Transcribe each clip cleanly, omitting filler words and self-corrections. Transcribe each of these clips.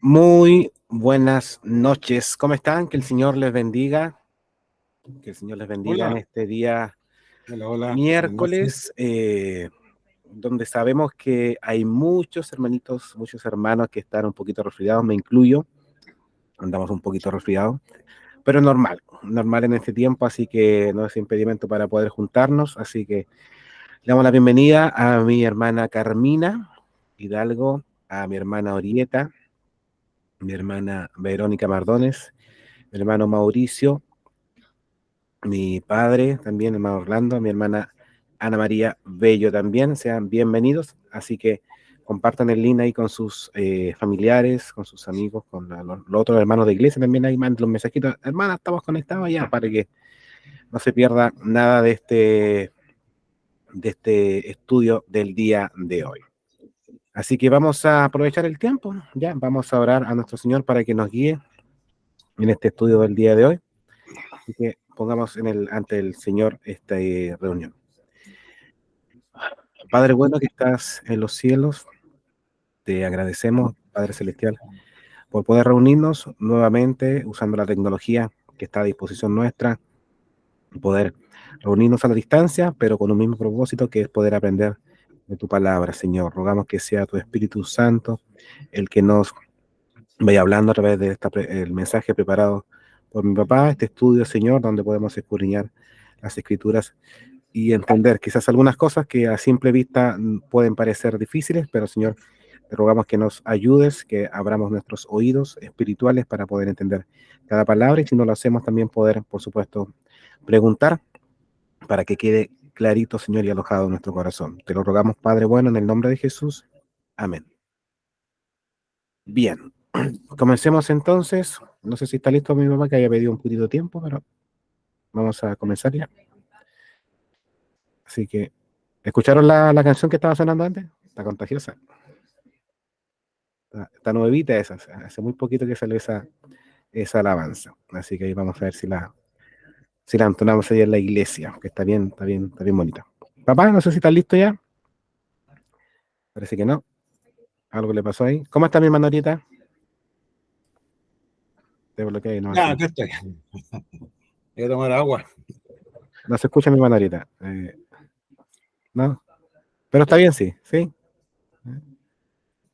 Muy buenas noches. ¿Cómo están? Que el Señor les bendiga. Que el Señor les bendiga en Hola, este día hola, buenas noches. miércoles, donde sabemos que hay muchos hermanitos, muchos hermanos que están un poquito resfriados, me incluyo. Andamos un poquito resfriados, pero es normal, normal en este tiempo, así que no es impedimento para poder juntarnos. Así que le damos la bienvenida a mi hermana Carmina Hidalgo, a mi hermana Orieta, mi hermana Verónica Mardones, mi hermano Mauricio, mi padre también, mi hermano Orlando, mi hermana Ana María Bello también. Sean bienvenidos. Así que compartan el link ahí con sus familiares, con sus amigos, con los otros hermanos de iglesia también. Ahí manden los mensajitos. Hermana, estamos conectados ya para que no se pierda nada de este estudio del día de hoy. Así que vamos a aprovechar el tiempo, ya vamos a orar a nuestro Señor para que nos guíe en este estudio del día de hoy. Así que pongamos ante el Señor esta reunión. Padre bueno que estás en los cielos, te agradecemos, Padre Celestial, por poder reunirnos nuevamente usando la tecnología que está a disposición nuestra, poder reunirnos a la distancia, pero con un mismo propósito que es poder aprender de tu palabra, Señor. Rogamos que sea tu Espíritu Santo el que nos vaya hablando a través de el mensaje preparado por mi papá, este estudio, Señor, donde podemos escudriñar las Escrituras y entender quizás algunas cosas que a simple vista pueden parecer difíciles, pero Señor, te rogamos que nos ayudes, que abramos nuestros oídos espirituales para poder entender cada palabra, y si no lo hacemos también poder, por supuesto, preguntar para que quede clarito, Señor, y alojado en nuestro corazón. Te lo rogamos, Padre bueno, en el nombre de Jesús. Amén. Bien, comencemos entonces. No sé si está listo mi mamá, que haya pedido un poquito de tiempo, pero vamos a comenzar ya. Así que, ¿escucharon la canción que estaba sonando antes? Está contagiosa. Está nuevita esa. Hace muy poquito que salió esa alabanza. Así que ahí vamos a ver si la entonamos ahí en la iglesia, que está bien, está bien, está bien bonita. Papá, no sé si estás listo ya. Parece que no. Algo le pasó ahí. ¿Cómo está mi hermano ahorita? Te bloqueé, no, Ya, así. acá estoy. Voy a tomar agua. No se escucha mi hermano ahorita. No. Pero está bien, sí. Sí.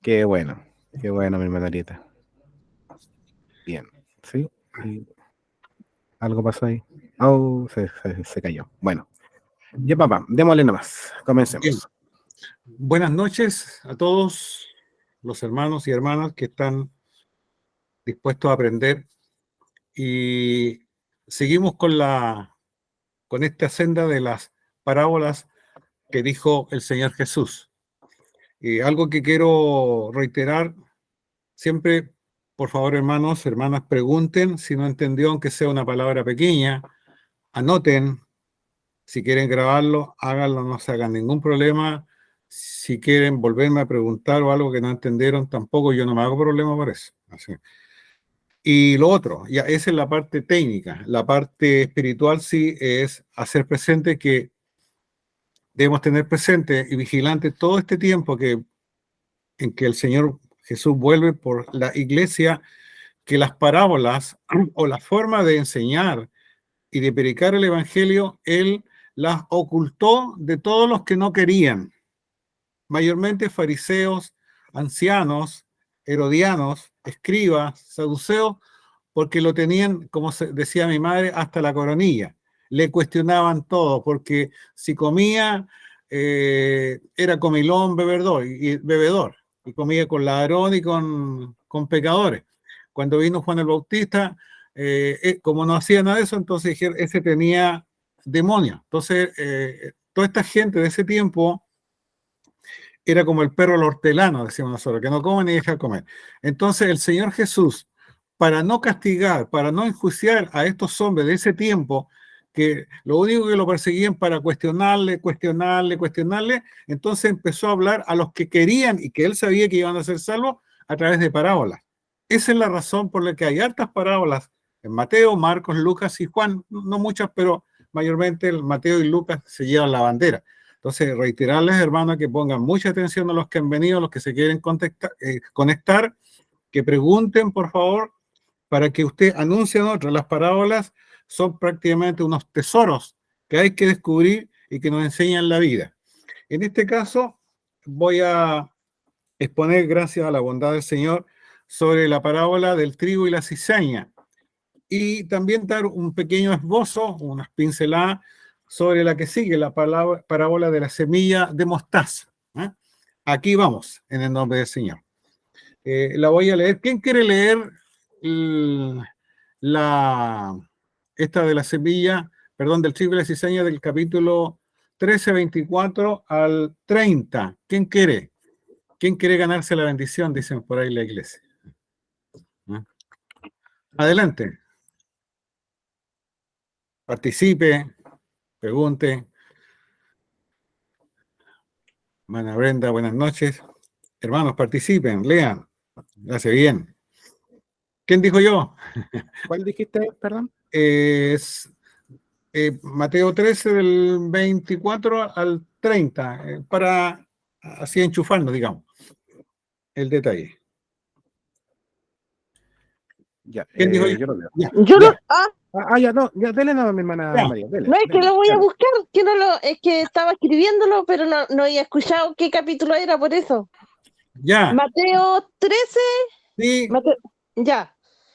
Qué bueno. Qué bueno, mi hermano ahorita. Bien. Sí. Y algo pasó ahí. Oh, se cayó. Bueno. Ya, papá, démosle nomás. Bien, Comencemos. buenas noches a todos los hermanos y hermanas que están dispuestos a aprender, y seguimos con esta senda de las parábolas que dijo el Señor Jesús. Y algo que quiero reiterar siempre: por favor, hermanos, hermanas, pregunten si no entendió, aunque sea una palabra pequeña, anoten. Si quieren grabarlo, háganlo, no se hagan ningún problema. Si quieren volverme a preguntar o algo que no entendieron, tampoco, yo no me hago problema por eso. Así. Y lo otro, ya esa es la parte técnica. La parte espiritual sí es hacer presente que debemos tener presente y vigilante todo este tiempo en que el Señor Jesús vuelve por la iglesia, que las parábolas o la forma de enseñar y de predicar el Evangelio, Él las ocultó de todos los que no querían, mayormente fariseos, ancianos, herodianos, escribas, saduceos, porque lo tenían, como decía mi madre, hasta la coronilla. Le cuestionaban todo, porque si comía, era comilón, bebedor, y comía con ladrón y con pecadores. Cuando vino Juan el Bautista, como no hacía nada de eso, entonces dijeron, ese tenía demonio. Entonces, toda esta gente de ese tiempo era como el perro al hortelano, decimos nosotros, que no come ni deja comer. Entonces el Señor Jesús, para no castigar, para no enjuiciar a estos hombres de ese tiempo, que lo único que lo perseguían para cuestionarle, entonces empezó a hablar a los que querían y que él sabía que iban a ser salvos a través de parábolas. Esa es la razón por la que hay hartas parábolas en Mateo, Marcos, Lucas y Juan, no muchas, pero mayormente Mateo y Lucas se llevan la bandera. Entonces, reiterarles, hermanos, que pongan mucha atención a los que han venido, a los que se quieren conectar, que pregunten, por favor, para que usted anuncie a otros. Las parábolas son prácticamente unos tesoros que hay que descubrir y que nos enseñan la vida. En este caso, voy a exponer, gracias a la bondad del Señor, sobre la parábola del trigo y la cizaña. Y también dar un pequeño esbozo, unas pinceladas, sobre la que sigue, la parábola de la semilla de mostaza. Aquí vamos, en el nombre del Señor. La voy a leer. ¿Quién quiere leer esta de la semilla, perdón, del trigo y la cizaña del capítulo 13, 24 al 30? ¿Quién quiere? ¿Quién quiere ganarse la bendición? Dicen por ahí la iglesia. Adelante. Participe, pregunte. Hermana Brenda, buenas noches. Hermanos, participen, lean. Hace bien. ¿Quién dijo yo? ¿Cuál dijiste, perdón? Es Mateo 13 del 24 al 30, para así enchufarnos, digamos, el detalle. Ya, ¿Quién dijo yo? yo lo leo. Ya, Yo ya. no, Ya, no, ya, dele nada, mi hermana Ya. María, dele. no es que Dele, lo voy a dele. buscar, que no lo, es que estaba escribiéndolo, pero no había escuchado qué capítulo era, por eso. Ya, Mateo 13, sí, ya.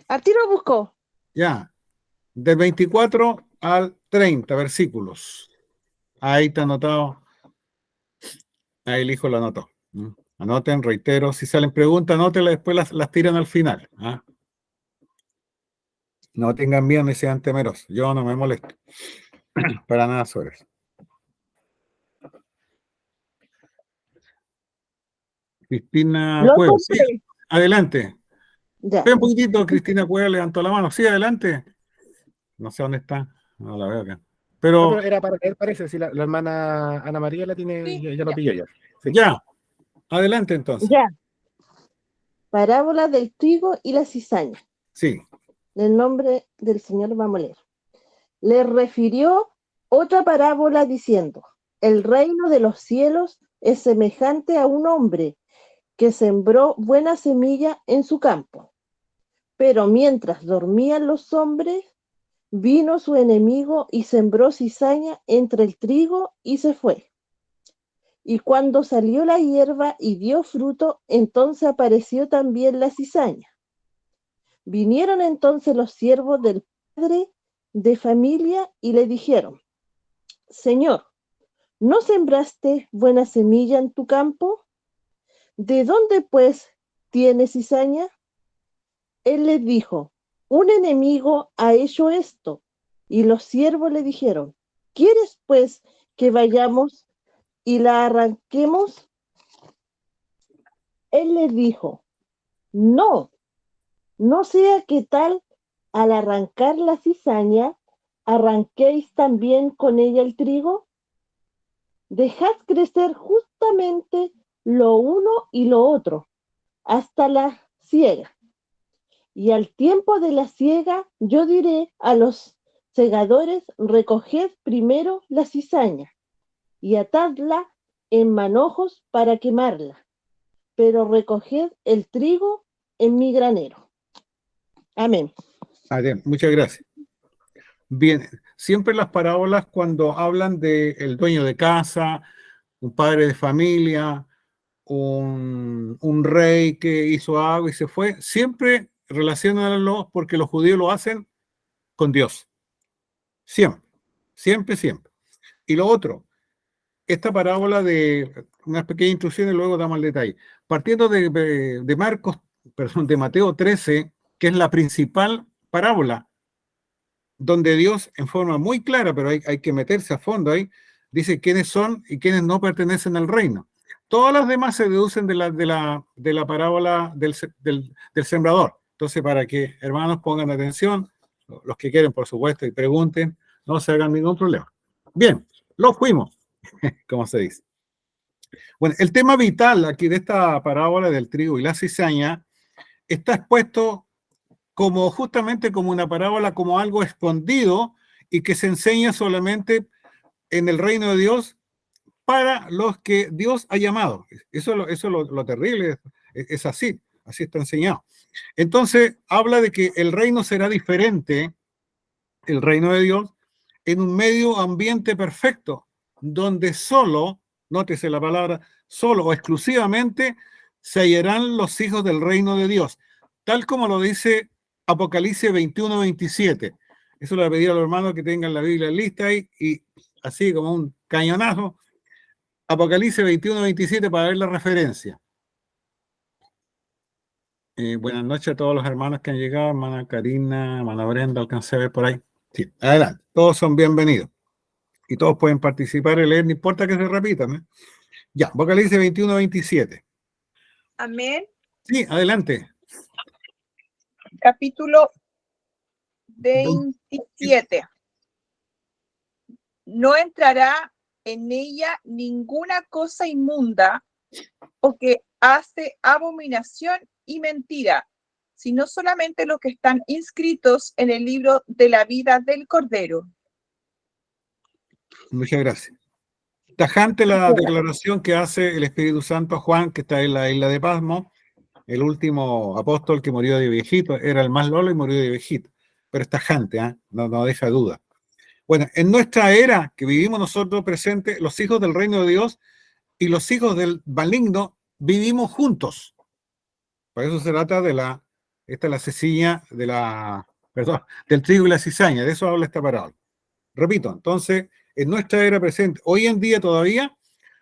Al tiro lo buscó. ya. Del 24 al 30 versículos. Ahí está anotado. Ahí el hijo lo anotó. Anoten, reitero, si salen preguntas, anótenlas, después las tiran al final. No tengan miedo ni sean temerosos. Yo no me molesto. Para nada sobre eso. Cristina Lo Cuevas. Sí, encontré. adelante. Ya. Espera un poquitito, Cristina Cuevas levantó la mano. Sí, adelante. No sé dónde está. No la veo acá. No, Pero pero era para él, parece, si la hermana Ana María la tiene, Sí, ya lo pilló ya. Sí. ya, adelante entonces. Ya. Parábola del trigo y la cizaña. Sí, En el nombre del Señor vamos a leer. Le refirió otra parábola diciendo: el reino de los cielos es semejante a un hombre que sembró buena semilla en su campo. Pero mientras dormían los hombres, vino su enemigo y sembró cizaña entre el trigo y se fue. Y cuando salió la hierba y dio fruto, entonces apareció también la cizaña. Vinieron entonces los siervos del padre de familia y le dijeron: Señor, ¿no sembraste buena semilla en tu campo? ¿De dónde pues tienes cizaña? Él les dijo: un enemigo ha hecho esto. Y los siervos le dijeron: ¿quieres pues que vayamos y la arranquemos? Él les dijo: no, no sea que tal al arrancar la cizaña, arranquéis también con ella el trigo. Dejad crecer justamente lo uno y lo otro, hasta la siega. Y al tiempo de la siega, yo diré a los segadores: recoged primero la cizaña y atadla en manojos para quemarla, pero recoged el trigo en mi granero. Amén. muchas gracias. Bien, siempre las parábolas cuando hablan del dueño de casa, un padre de familia, un rey que hizo algo y se fue, siempre relacionanlo porque los judíos lo hacen con Dios. Siempre, siempre, siempre. Y lo otro, esta parábola de unas pequeñas instrucciones, luego damos el detalle. Partiendo de Marcos, perdón, de Mateo 13, que es la principal parábola, donde Dios, en forma muy clara, pero hay que meterse a fondo ahí, dice quiénes son y quiénes no pertenecen al reino. Todas las demás se deducen de la parábola del sembrador. Entonces, para que hermanos pongan atención, los que quieren, por supuesto, y pregunten, no se hagan ningún problema. Bien, lo fuimos, como se dice. Bueno, el tema vital aquí de esta parábola del trigo y la cizaña está expuesto como justamente como una parábola, como algo escondido y que se enseña solamente en el reino de Dios para los que Dios ha llamado. Eso es lo terrible, es así está enseñado. Entonces, habla de que el reino será diferente, el reino de Dios, en un medio ambiente perfecto, donde solo, nótese la palabra, solo o exclusivamente se hallarán los hijos del reino de Dios, tal como lo dice Apocalipsis 21-27. Eso le voy a pedir a los hermanos que tengan la Biblia lista ahí, y así como un cañonazo, Apocalipsis 21-27 para ver la referencia. Buenas noches a todos los hermanos que han llegado, hermana Karina, hermana Brenda, alcancé a ver por ahí. Sí, adelante, todos son bienvenidos. Y todos pueden participar y leer, no importa que se repitan, ¿eh? Ya, Apocalipsis 21-27. Amén. Sí, adelante. Capítulo 27. No entrará en ella ninguna cosa inmunda o que hace abominación y mentira, sino solamente los que están inscritos en el libro de la vida del Cordero. Muchas gracias. Tajante la declaración que hace el Espíritu Santo a Juan, que está en la isla de Patmos, el último apóstol que murió de viejito, era el más lolo y murió de viejito, pero es tajante, ¿eh? No deja duda. Bueno, en nuestra era que vivimos nosotros presentes, los hijos del reino de Dios y los hijos del maligno vivimos juntos. Por eso se trata esta es la ceciña del trigo y la cizaña, de eso habla esta parábola. Repito, entonces, en nuestra era presente, hoy en día todavía,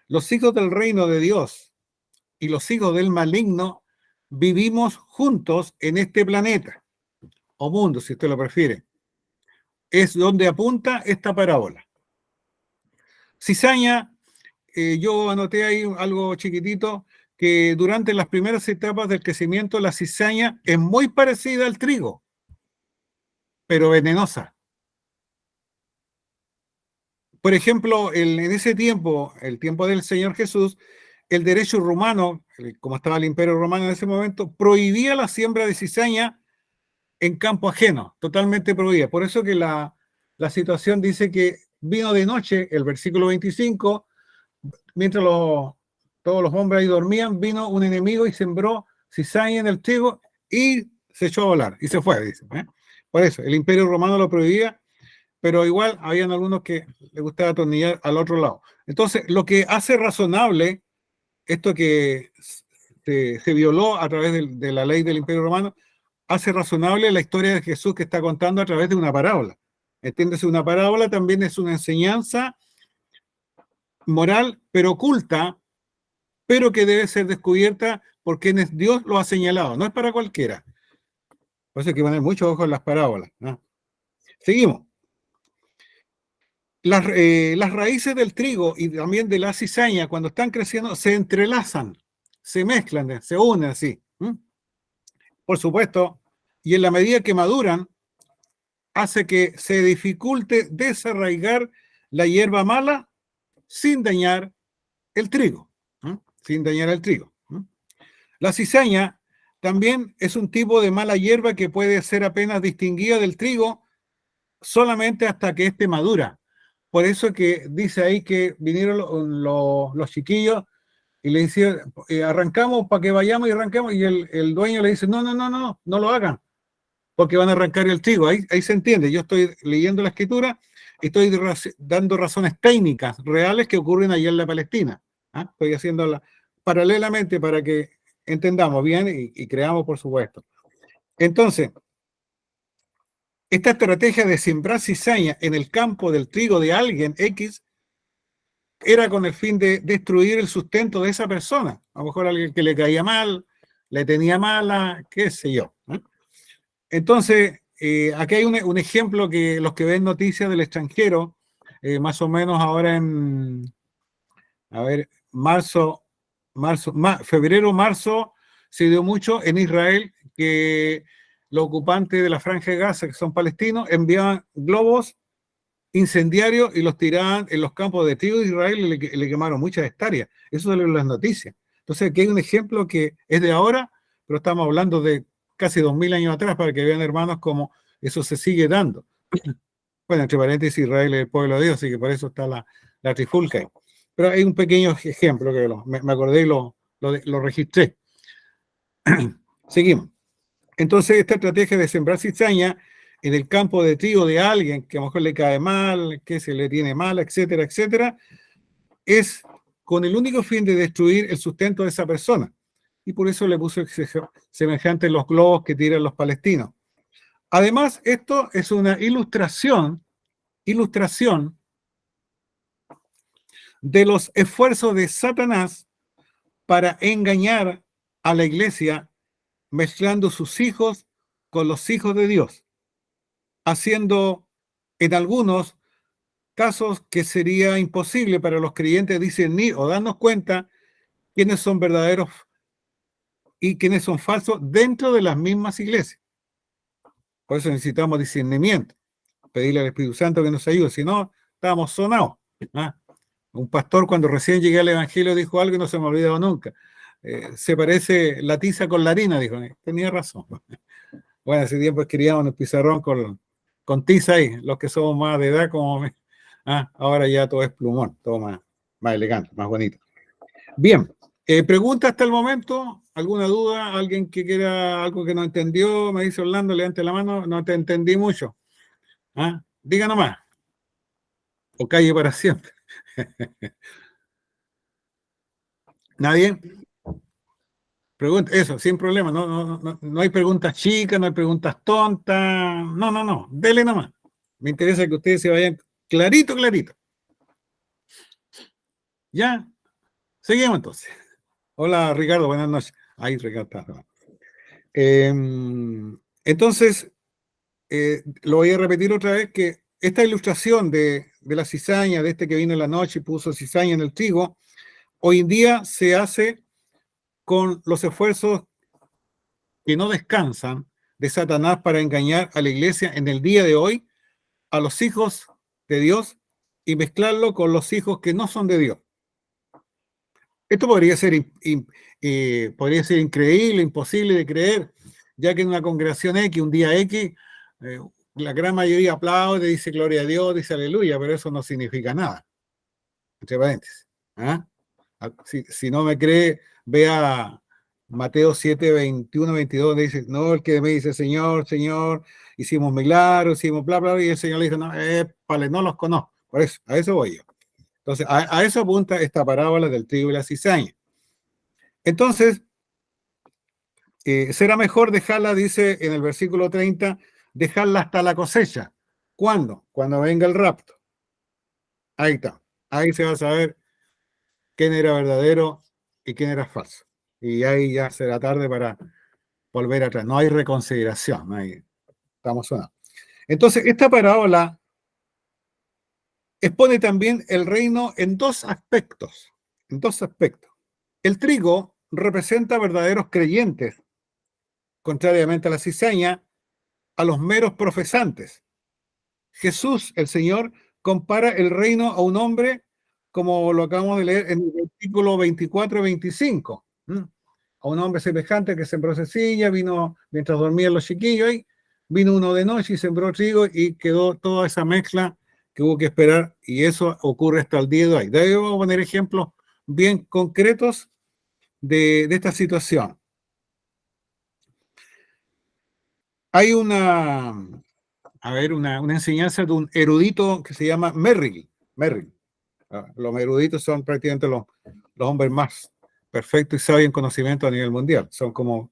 los hijos del reino de Dios y los hijos del maligno vivimos juntos en este planeta, o mundo, si usted lo prefiere. Es donde apunta esta parábola. Cizaña, yo anoté ahí algo chiquitito, que durante las primeras etapas del crecimiento la cizaña es muy parecida al trigo, pero venenosa. Por ejemplo, en ese tiempo, el tiempo del Señor Jesús, el derecho romano, como estaba el Imperio Romano en ese momento, prohibía la siembra de cizaña en campo ajeno, totalmente prohibida. Por eso que la situación dice que vino de noche, el versículo 25, mientras todos los hombres ahí dormían, vino un enemigo y sembró cizaña en el trigo y se echó a volar y se fue, dice, ¿eh? Por eso, el Imperio Romano lo prohibía, pero igual habían algunos que les gustaba atornillar al otro lado. Entonces, lo que hace razonable esto que se violó a través de la ley del Imperio Romano, hace razonable la historia de Jesús que está contando a través de una parábola. Entiéndese, una parábola también es una enseñanza moral, pero oculta, pero que debe ser descubierta por quienes Dios lo ha señalado. No es para cualquiera. Por eso hay que poner mucho ojo en las parábolas, ¿no? Seguimos. Las raíces del trigo y también de la cizaña, cuando están creciendo, se entrelazan, se mezclan, se unen así. Por supuesto, y en la medida que maduran, hace que se dificulte desarraigar la hierba mala sin dañar el trigo. Sin dañar el trigo. La cizaña también es un tipo de mala hierba que puede ser apenas distinguida del trigo solamente hasta que éste madura. Por eso que dice ahí que vinieron los chiquillos y le decían, arrancamos para que vayamos y arranquemos, y el dueño le dice, no lo hagan, porque van a arrancar el trigo. Ahí se entiende. Yo estoy leyendo la escritura, estoy dando razones técnicas reales que ocurren allá en la Palestina. Estoy haciéndola paralelamente para que entendamos bien y creamos, por supuesto. Entonces, esta estrategia de sembrar cizaña en el campo del trigo de alguien X era con el fin de destruir el sustento de esa persona. A lo mejor alguien que le caía mal, le tenía mala, qué sé yo. Entonces, aquí hay un ejemplo que los que ven noticias del extranjero, más o menos ahora en, a ver, febrero, marzo, se dio mucho en Israel que los ocupantes de la Franja de Gaza, que son palestinos, enviaban globos incendiarios y los tiraban en los campos de trigo de Israel y le quemaron muchas hectáreas. Eso salió en las noticias. Entonces, aquí hay un ejemplo que es de ahora, pero estamos hablando de casi 2000 años atrás, para que vean, hermanos, cómo eso se sigue dando. Bueno, entre paréntesis, Israel es el pueblo de Dios, así que por eso está la trifulca. Pero hay un pequeño ejemplo que me acordé y lo registré. Seguimos. Entonces, esta estrategia de sembrar cizaña en el campo de trigo de alguien que a lo mejor le cae mal, que se le tiene mal, etcétera, etcétera, es con el único fin de destruir el sustento de esa persona. Y por eso le puso semejante los globos que tiran los palestinos. Además, esto es una ilustración de los esfuerzos de Satanás para engañar a la iglesia, mezclando sus hijos con los hijos de Dios, haciendo en algunos casos que sería imposible para los creyentes discernir o darnos cuenta quiénes son verdaderos y quiénes son falsos dentro de las mismas iglesias. Por eso necesitamos discernimiento, pedirle al Espíritu Santo que nos ayude, si no, estábamos sonados. ¿Ah? Un pastor cuando recién llegué al Evangelio dijo algo y no se me ha olvidado nunca. Se parece la tiza con la harina, dijo. Tenía razón. Bueno, hace tiempo escribíamos en el pizarrón con tiza ahí, los que somos más de edad, ahora ya todo es plumón, todo más elegante, más bonito. Bien, ¿pregunta hasta el momento? ¿Alguna duda? ¿Alguien que quiera algo que no entendió? Me dice Orlando, levante la mano, no te entendí mucho. Diga nomás. O calle para siempre. ¿Nadie? Pregunta, eso, sin problema. No hay preguntas chicas, no hay preguntas tontas. No. Dele nomás. Me interesa que ustedes se vayan clarito. Ya. Seguimos entonces. Hola, Ricardo, buenas noches. Ahí, Ricardo. Entonces, lo voy a repetir otra vez, que esta ilustración de la cizaña, de este que vino en la noche y puso cizaña en el trigo, hoy en día se hace con los esfuerzos que no descansan de Satanás para engañar a la iglesia en el día de hoy, a los hijos de Dios, y mezclarlo con los hijos que no son de Dios. Esto podría ser increíble, imposible de creer, ya que en una congregación X, un día X, la gran mayoría aplaude, dice gloria a Dios, dice aleluya, pero eso no significa nada. Entre paréntesis. Si no me cree, vea Mateo 7, 21, 22, donde dice, no, el que me dice, Señor, Señor, hicimos milagros, hicimos bla, bla, y el Señor le dice, no, vale, no los conozco. Por eso, a eso voy yo. Entonces, a eso apunta esta parábola del trigo y la cizaña. Entonces, será mejor dejarla, dice en el versículo 30, dejarla hasta la cosecha. ¿Cuándo? Cuando venga el rapto. Ahí está. Ahí se va a saber quién era verdadero y quién era falso. Y ahí ya será tarde para volver atrás. No hay reconsideración. Estamos sonados. Entonces, esta parábola expone también el reino en dos aspectos. El trigo representa verdaderos creyentes, contrariamente a la cizaña, a los meros profesantes. Jesús, el Señor, compara el reino a un hombre, como lo acabamos de leer en el versículo 24 y 25. A un hombre semejante que sembró cecilla, vino mientras dormían los chiquillos, y vino uno de noche y sembró trigo y quedó toda esa mezcla que hubo que esperar, y eso ocurre hasta el día de hoy. De ahí vamos a poner ejemplos bien concretos de esta situación. Hay una enseñanza de un erudito que se llama Merrill. Los eruditos son prácticamente los hombres más perfectos y sabios en conocimiento a nivel mundial. Son como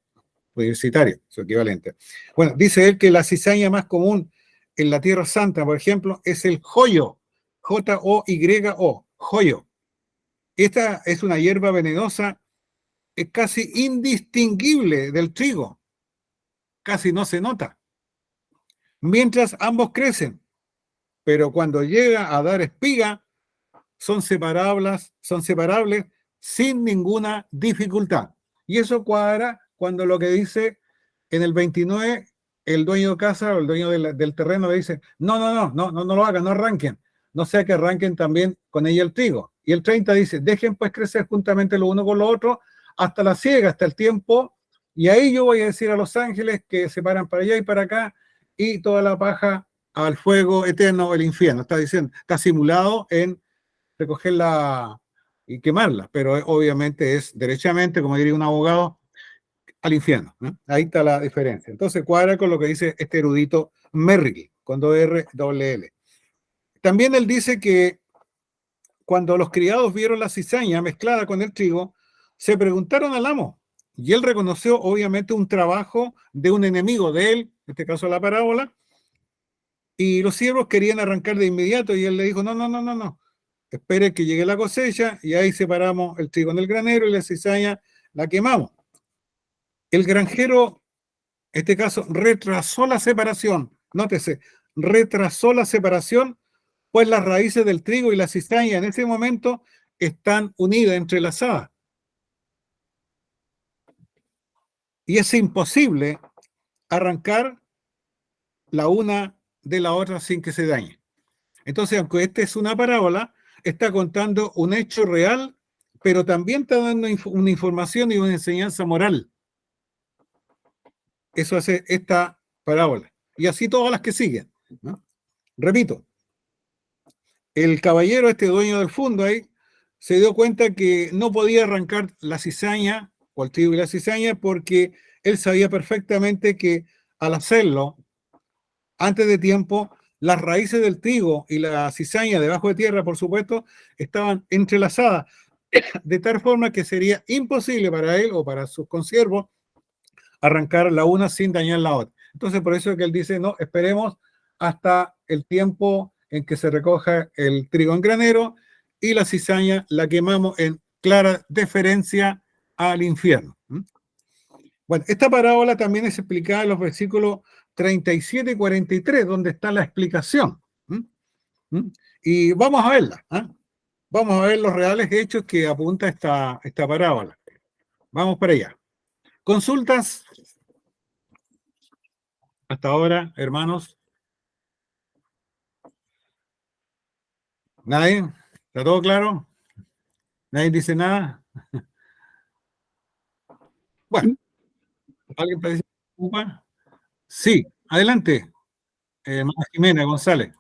universitarios, su equivalente. Bueno, dice él que la cizaña más común en la Tierra Santa, por ejemplo, es el joyo. Joyo. Joyo. Esta es una hierba venenosa, es casi indistinguible del trigo. Casi no se nota. Mientras ambos crecen, pero cuando llega a dar espiga, son separables sin ninguna dificultad. Y eso cuadra cuando lo que dice en el 29, el dueño de casa o el dueño del terreno le dice, no lo hagan, no arranquen, no sea que arranquen también con ella el trigo. Y el 30 dice, dejen pues crecer juntamente lo uno con lo otro hasta la siega, hasta el tiempo, y ahí yo voy a decir a los ángeles que se paran para allá y para acá, y toda la paja al fuego eterno, el infierno. Está diciendo, está simulado en recoger la y quemarla, pero obviamente es derechamente, como diría un abogado, al infierno, ¿no? Ahí está la diferencia. Entonces cuadra con lo que dice este erudito Merrill, con 2 R, L. También él dice que cuando los criados vieron la cizaña mezclada con el trigo, se preguntaron al amo, y él reconoció obviamente un trabajo de un enemigo de él, en este caso la parábola, y los siervos querían arrancar de inmediato, y él le dijo, no, espere que llegue la cosecha, y ahí separamos el trigo en el granero y la cizaña la quemamos. El granjero, en este caso, retrasó la separación, nótese, retrasó la separación, pues las raíces del trigo y la cizaña en ese momento están unidas, entrelazadas. Y es imposible arrancar la una de la otra sin que se dañe. Entonces, aunque esta es una parábola, está contando un hecho real, pero también está dando una información y una enseñanza moral. Eso hace esta parábola. Y así todas las que siguen, ¿no? Repito, el caballero, este dueño del fondo ahí, se dio cuenta que no podía arrancar la cizaña, o el trigo y la cizaña, porque él sabía perfectamente que al hacerlo, antes de tiempo, las raíces del trigo y la cizaña debajo de tierra, por supuesto, estaban entrelazadas, de tal forma que sería imposible para él o para sus consiervos arrancar la una sin dañar la otra. Entonces, por eso es que él dice, no, esperemos hasta el tiempo en que se recoja el trigo en granero y la cizaña la quemamos en clara deferencia al infierno. Bueno, esta parábola también es explicada en los versículos 37 y 43, donde está la explicación. Y vamos a verla. Vamos a ver los reales hechos que apunta esta parábola. Vamos para allá. ¿Consultas? Hasta ahora, hermanos. ¿Nadie? ¿Está todo claro? ¿Nadie dice nada? Bueno, ¿alguien puede decir? Sí, adelante. Hermana Jimena González.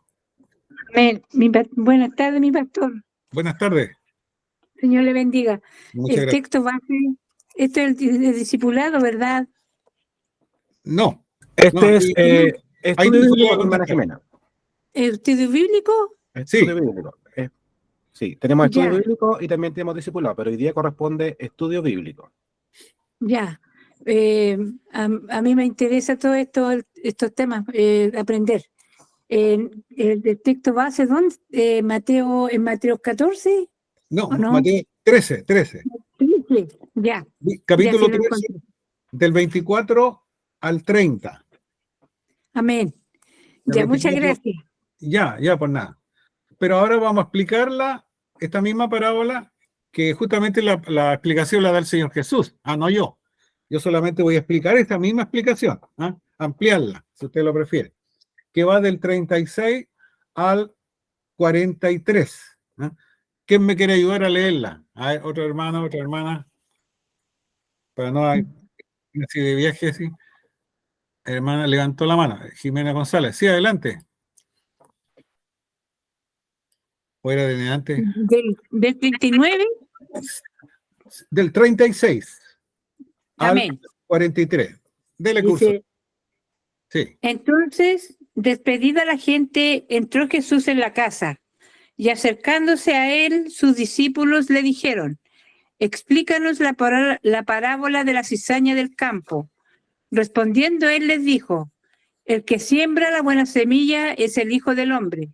Buenas tardes, mi pastor. Buenas tardes. Señor le bendiga. Muchas El gracias. texto base, esto es el discipulado, ¿verdad? No. Este No, es ahí estudio te bíblico, voy a hermana contestar. Jimena. ¿El estudio bíblico? Estudio bíblico. Sí, tenemos estudio Ya. bíblico y también tenemos discipulado, pero hoy día corresponde estudio bíblico. Ya. A mí me interesa todo estos temas, aprender. El texto base, ¿dónde? ¿En Mateo 14? No, ¿O no? Mateo 13. Sí, ya. Capítulo Ya, sí lo 13, encontré. del 24 al 30. Amén. Del Ya, muchas 24. gracias. Ya, pues nada. Pero ahora vamos a explicarla, esta misma parábola, que justamente la explicación la da el Señor Jesús. No yo. Yo solamente voy a explicar esta misma explicación, ampliarla, si usted lo prefiere, que va del 36 al 43. ¿Quién me quiere ayudar a leerla? ¿Hay otro hermano, otra hermana? Para no hay así de viaje, sí. Hermana levantó la mano. Jimena González. Sí, adelante. Fuera de adelante. Del 39. Del 36 Amén. al 43. Dele curso. Dice, Sí. entonces, despedida la gente, entró Jesús en la casa, y acercándose a él, sus discípulos le dijeron, explícanos la parábola de la cizaña del campo. Respondiendo él les dijo, el que siembra la buena semilla es el Hijo del Hombre.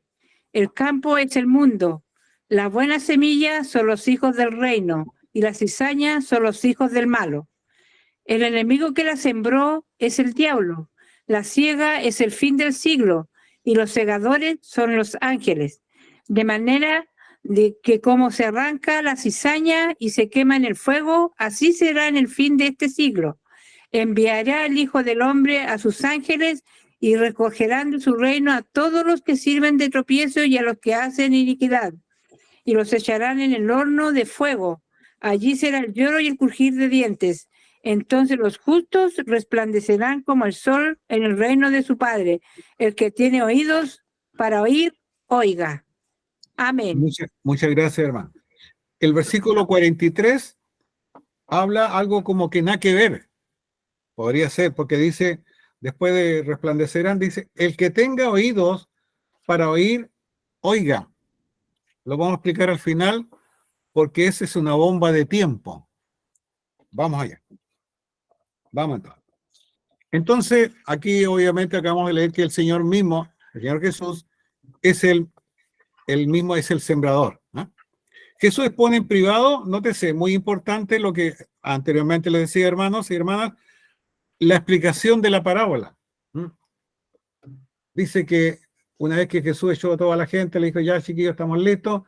El campo es el mundo. La buena semilla son los hijos del reino, y la cizaña son los hijos del malo. El enemigo que la sembró es el diablo. La siega es el fin del siglo, y los segadores son los ángeles. De manera de que como se arranca la cizaña y se quema en el fuego, así será en el fin de este siglo. Enviará el Hijo del Hombre a sus ángeles y recogerán de su reino a todos los que sirven de tropiezo y a los que hacen iniquidad, y los echarán en el horno de fuego. Allí será el lloro y el crujir de dientes. Entonces los justos resplandecerán como el sol en el reino de su Padre. El que tiene oídos para oír, oiga. Amén. Muchas gracias, hermano. el versículo 43 habla algo como que nada que ver. Podría ser, porque dice, después de resplandecerán, dice, el que tenga oídos para oír, oiga. Lo vamos a explicar al final, porque esa es una bomba de tiempo. Vamos allá. Vamos entonces. Entonces, aquí obviamente acabamos de leer que el Señor mismo, el Señor Jesús, es el mismo, es el sembrador, ¿no? Jesús expone en privado, nótese, muy importante lo que anteriormente les decía, hermanos y hermanas, la explicación de la parábola. Dice que una vez que Jesús echó a toda la gente, le dijo, ya chiquillos, estamos listos.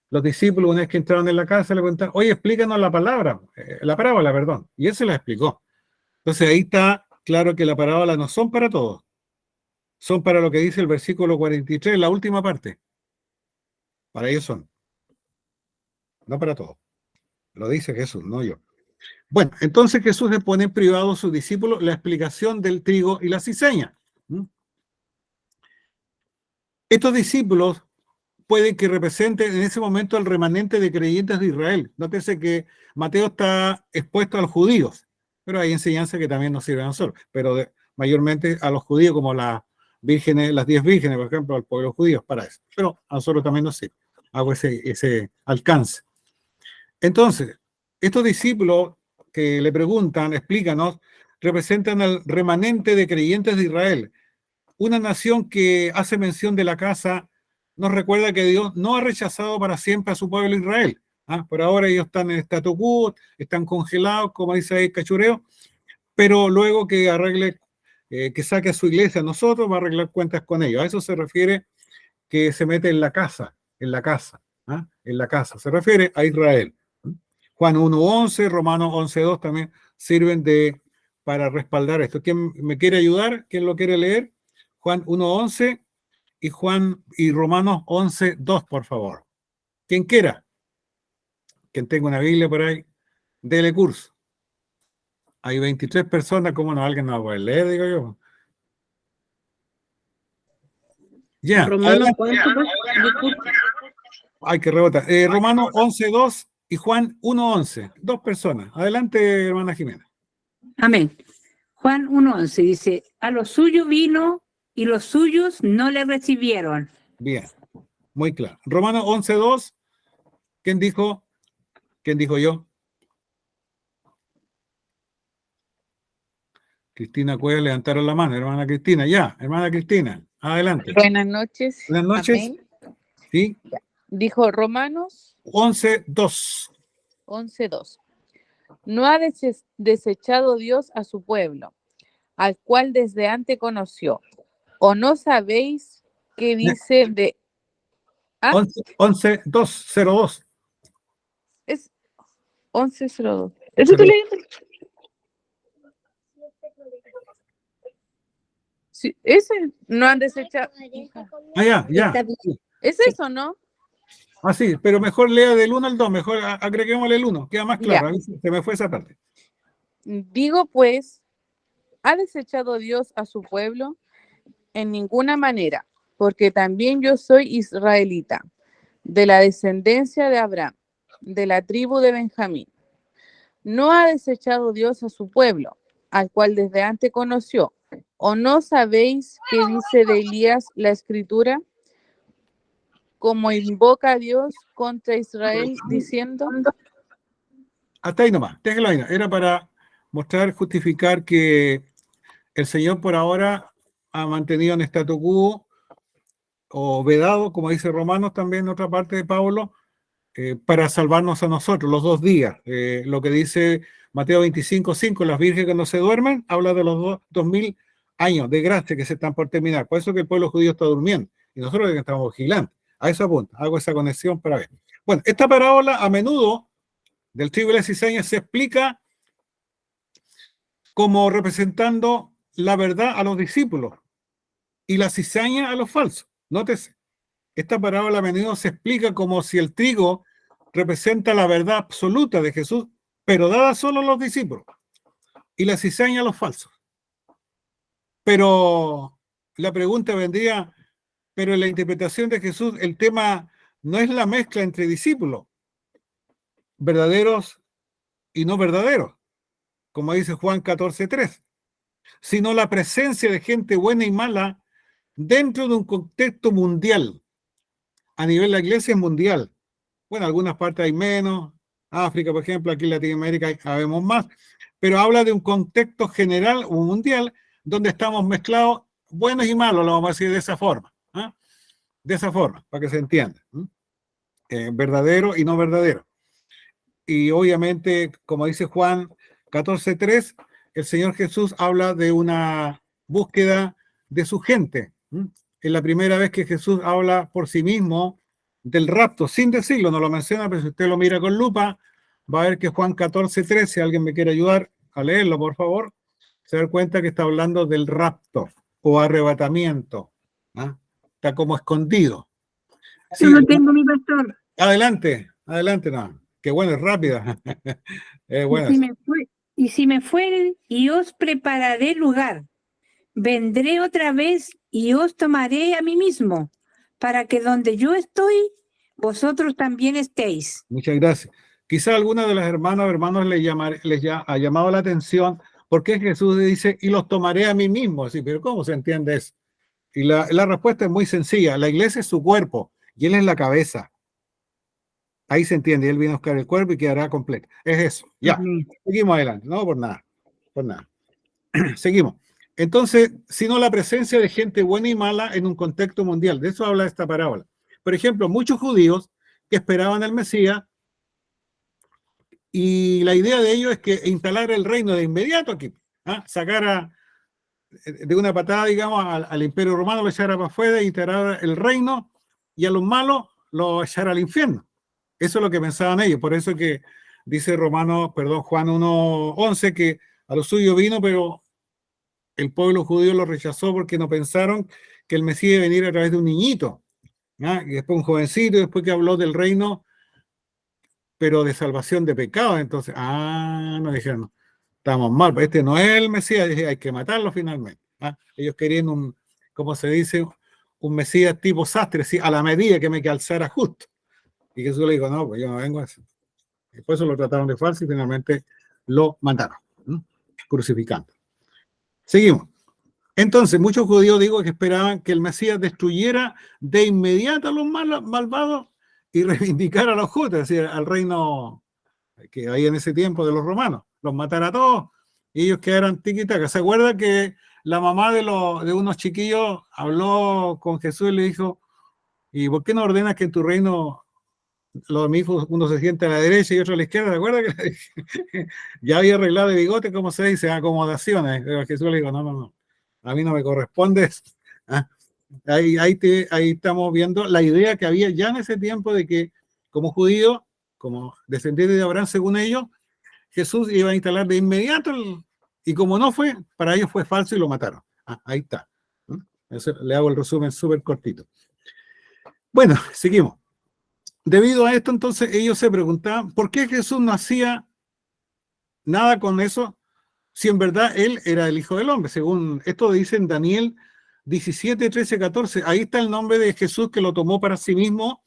Los discípulos, una vez que entraron en la casa, le preguntaron, oye, explícanos la parábola, perdón. Y él se la explicó. Entonces ahí está claro que la parábola no son para todos. Son para lo que dice el versículo 43, la última parte. Para ellos son. No para todos. Lo dice Jesús, no yo. Bueno, entonces Jesús le pone en privado a sus discípulos la explicación del trigo y la cizaña. Estos discípulos pueden que representen en ese momento el remanente de creyentes de Israel. Nótese que Mateo está expuesto a los judíos, pero hay enseñanzas que también nos sirven a nosotros, pero mayormente a los judíos, como las vírgenes, las 10 vírgenes, por ejemplo, al pueblo judío, para eso. Pero a nosotros también nos sirve. Hago ese alcance. Entonces, estos discípulos que le preguntan, explícanos, representan al remanente de creyentes de Israel, una nación que hace mención de la casa. Nos recuerda que Dios no ha rechazado para siempre a su pueblo Israel. Por ahora ellos están en statu quo, están congelados, como dice ahí Cachureo, pero luego que arregle, que saque a su iglesia a nosotros, va a arreglar cuentas con ellos. A eso se refiere que se mete en la casa, en la casa, en la casa. Se refiere a Israel. Juan 1:11, Romanos 11:2 también sirven para respaldar esto. ¿Quién me quiere ayudar? ¿Quién lo quiere leer? Juan 1:11 y Romanos 11:2, por favor. Quien quiera. Quien tenga una Biblia por ahí, dele curso. Hay 23 personas, ¿cómo no? Alguien no va a poder leer, digo yo. Ya. Romanos, ¿cuánto? Disculpe. Hay que rebotar. Romanos 11:2 y Juan 1:11. Dos personas. Adelante, hermana Jimena. Amén. Juan 1:11 dice, a los suyos vino y los suyos no le recibieron. Bien, muy claro. Romanos 11:2, ¿quién dijo? ¿Quién dijo yo? Cristina Cueva, levantaron la mano, hermana Cristina. Ya, hermana Cristina, adelante. Buenas noches. Buenas noches. Amén. Sí. Dijo Romanos 11:2. 11:2. No ha desechado Dios a su pueblo, al cual desde antes conoció. ¿O no sabéis qué dice de... 11:2. Es 11:02. ¿Eso estoy leyendo? Sí, ese no han desechado. Ya. ¿Es eso, no? Sí, pero mejor lea del 1 al 2, mejor agreguémosle el 1, queda más claro. A mí se me fue esa parte. Digo pues, ¿ha desechado Dios a su pueblo? En ninguna manera, porque también yo soy israelita, de la descendencia de Abraham, de la tribu de Benjamín. ¿No ha desechado Dios a su pueblo, al cual desde antes conoció? ¿O no sabéis qué dice de Elías la Escritura? Como invoca a Dios contra Israel, diciendo... Hasta ahí nomás, déjalo ahí. Era para mostrar, justificar que el Señor por ahora ha mantenido en statu quo o vedado, como dice Romanos también en otra parte de Pablo, para salvarnos a nosotros los 2 días. Lo que dice Mateo 25:5, las vírgenes que no se duermen, habla de los 2000 años de gracia que se están por terminar. Por eso que el pueblo judío está durmiendo y nosotros estamos vigilando. A eso apunta, hago esa conexión para ver. Bueno, esta parábola a menudo del trigo y la cizaña se explica como representando la verdad a los discípulos y la cizaña a los falsos. Nótese, esta parábola a menudo se explica como si el trigo representa la verdad absoluta de Jesús, pero dada solo a los discípulos, y la cizaña a los falsos. Pero la pregunta vendría, pero en la interpretación de Jesús el tema no es la mezcla entre discípulos, verdaderos y no verdaderos, como dice Juan 14:3, sino la presencia de gente buena y mala dentro de un contexto mundial. A nivel de la iglesia es mundial. Bueno, en algunas partes hay menos, África, por ejemplo, aquí en Latinoamérica habemos más, pero habla de un contexto general o mundial donde estamos mezclados buenos y malos, lo vamos a decir de esa forma, ¿eh? De esa forma, para que se entienda. Verdadero y no verdadero. Y obviamente, como dice Juan 14:3, el Señor Jesús habla de una búsqueda de su gente. Es la primera vez que Jesús habla por sí mismo del rapto, sin decirlo, no lo menciona, pero si usted lo mira con lupa, va a ver que Juan 14:3, si alguien me quiere ayudar a leerlo, por favor, se da cuenta que está hablando del rapto o arrebatamiento. ¿Ah? Está como escondido. Eso Sí, lo tengo, mi pastor. adelante, no. Qué bueno, es rápida. Bueno, Y si me fueren y os prepararé lugar, vendré otra vez y os tomaré a mí mismo, para que donde yo estoy, vosotros también estéis. muchas gracias. Quizá alguna de las hermanas o hermanos ha llamado la atención porque Jesús dice, y los tomaré a mí mismo. Así, pero ¿cómo se entiende eso? Y la respuesta es muy sencilla. La iglesia es su cuerpo y Él es la cabeza. Ahí se entiende. Él viene a buscar el cuerpo y quedará completo. Es eso. Ya. Seguimos adelante. No, por nada. Por nada. Seguimos. Entonces, sino la presencia de gente buena y mala en un contexto mundial. De eso habla esta parábola. Por ejemplo, muchos judíos que esperaban al Mesías y la idea de ellos es que instalar el reino de inmediato aquí. Sacar de una patada, digamos, al imperio romano, lo echara para afuera, integrar el reino y a los malos lo echara al infierno. Eso es lo que pensaban ellos. Por eso que dice Juan 1:11 que a lo suyo vino, pero el pueblo judío lo rechazó porque no pensaron que el Mesías iba a venir a través de un niñito. Y después un jovencito, después que habló del reino, pero de salvación de pecados. Entonces, nos dijeron, estamos mal, este no es el Mesías, hay que matarlo finalmente. Ellos querían como se dice, un Mesías tipo sastre, ¿sí? A la medida que me calzara justo. Y Jesús le dijo, no, pues yo no vengo a eso. Después lo trataron de falso y finalmente lo mataron, crucificando. Seguimos. Entonces, muchos judíos, que esperaban que el Mesías destruyera de inmediato a los malvados y reivindicara a los justos, es decir, al reino que había en ese tiempo de los romanos, los matara a todos y ellos quedaran tiquitacas. ¿Se acuerda que la mamá de unos chiquillos habló con Jesús y le dijo, ¿y por qué no ordenas que en tu reino los hijos, uno se siente a la derecha y otro a la izquierda? ¿Se acuerda que ya había arreglado de bigote, como se dice, acomodaciones? Pero Jesús le dijo, no, a mí no me corresponde eso. Ahí estamos viendo la idea que había ya en ese tiempo de que como judío, como descendiente de Abraham según ellos, Jesús iba a instalar de inmediato y como no fue, para ellos fue falso y lo mataron. Ahí está. Eso, le hago el resumen súper cortito. Bueno, seguimos. Debido a esto, entonces, ellos se preguntaban, ¿por qué Jesús no hacía nada con eso si en verdad Él era el Hijo del Hombre? Según esto dice en Daniel 17, 13, 14. Ahí está el nombre de Jesús que lo tomó para sí mismo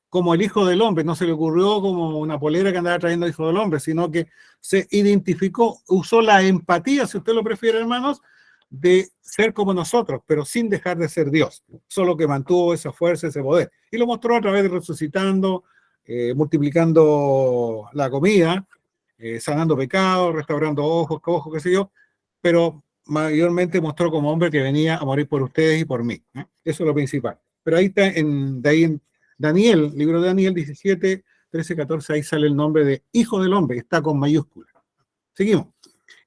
como el Hijo del Hombre. No se le ocurrió como una polera que andaba trayendo Hijo del Hombre, sino que se identificó, usó la empatía, si usted lo prefiere, hermanos, de ser como nosotros, pero sin dejar de ser Dios, solo que mantuvo esa fuerza, ese poder, y lo mostró a través de resucitando, multiplicando la comida, sanando pecados, restaurando ojos, qué sé yo, pero mayormente mostró como hombre que venía a morir por ustedes y por mí. Eso es lo principal. Pero ahí está, en Daniel, libro de Daniel 17, 13, 14, ahí sale el nombre de Hijo del Hombre, está con mayúscula. Seguimos.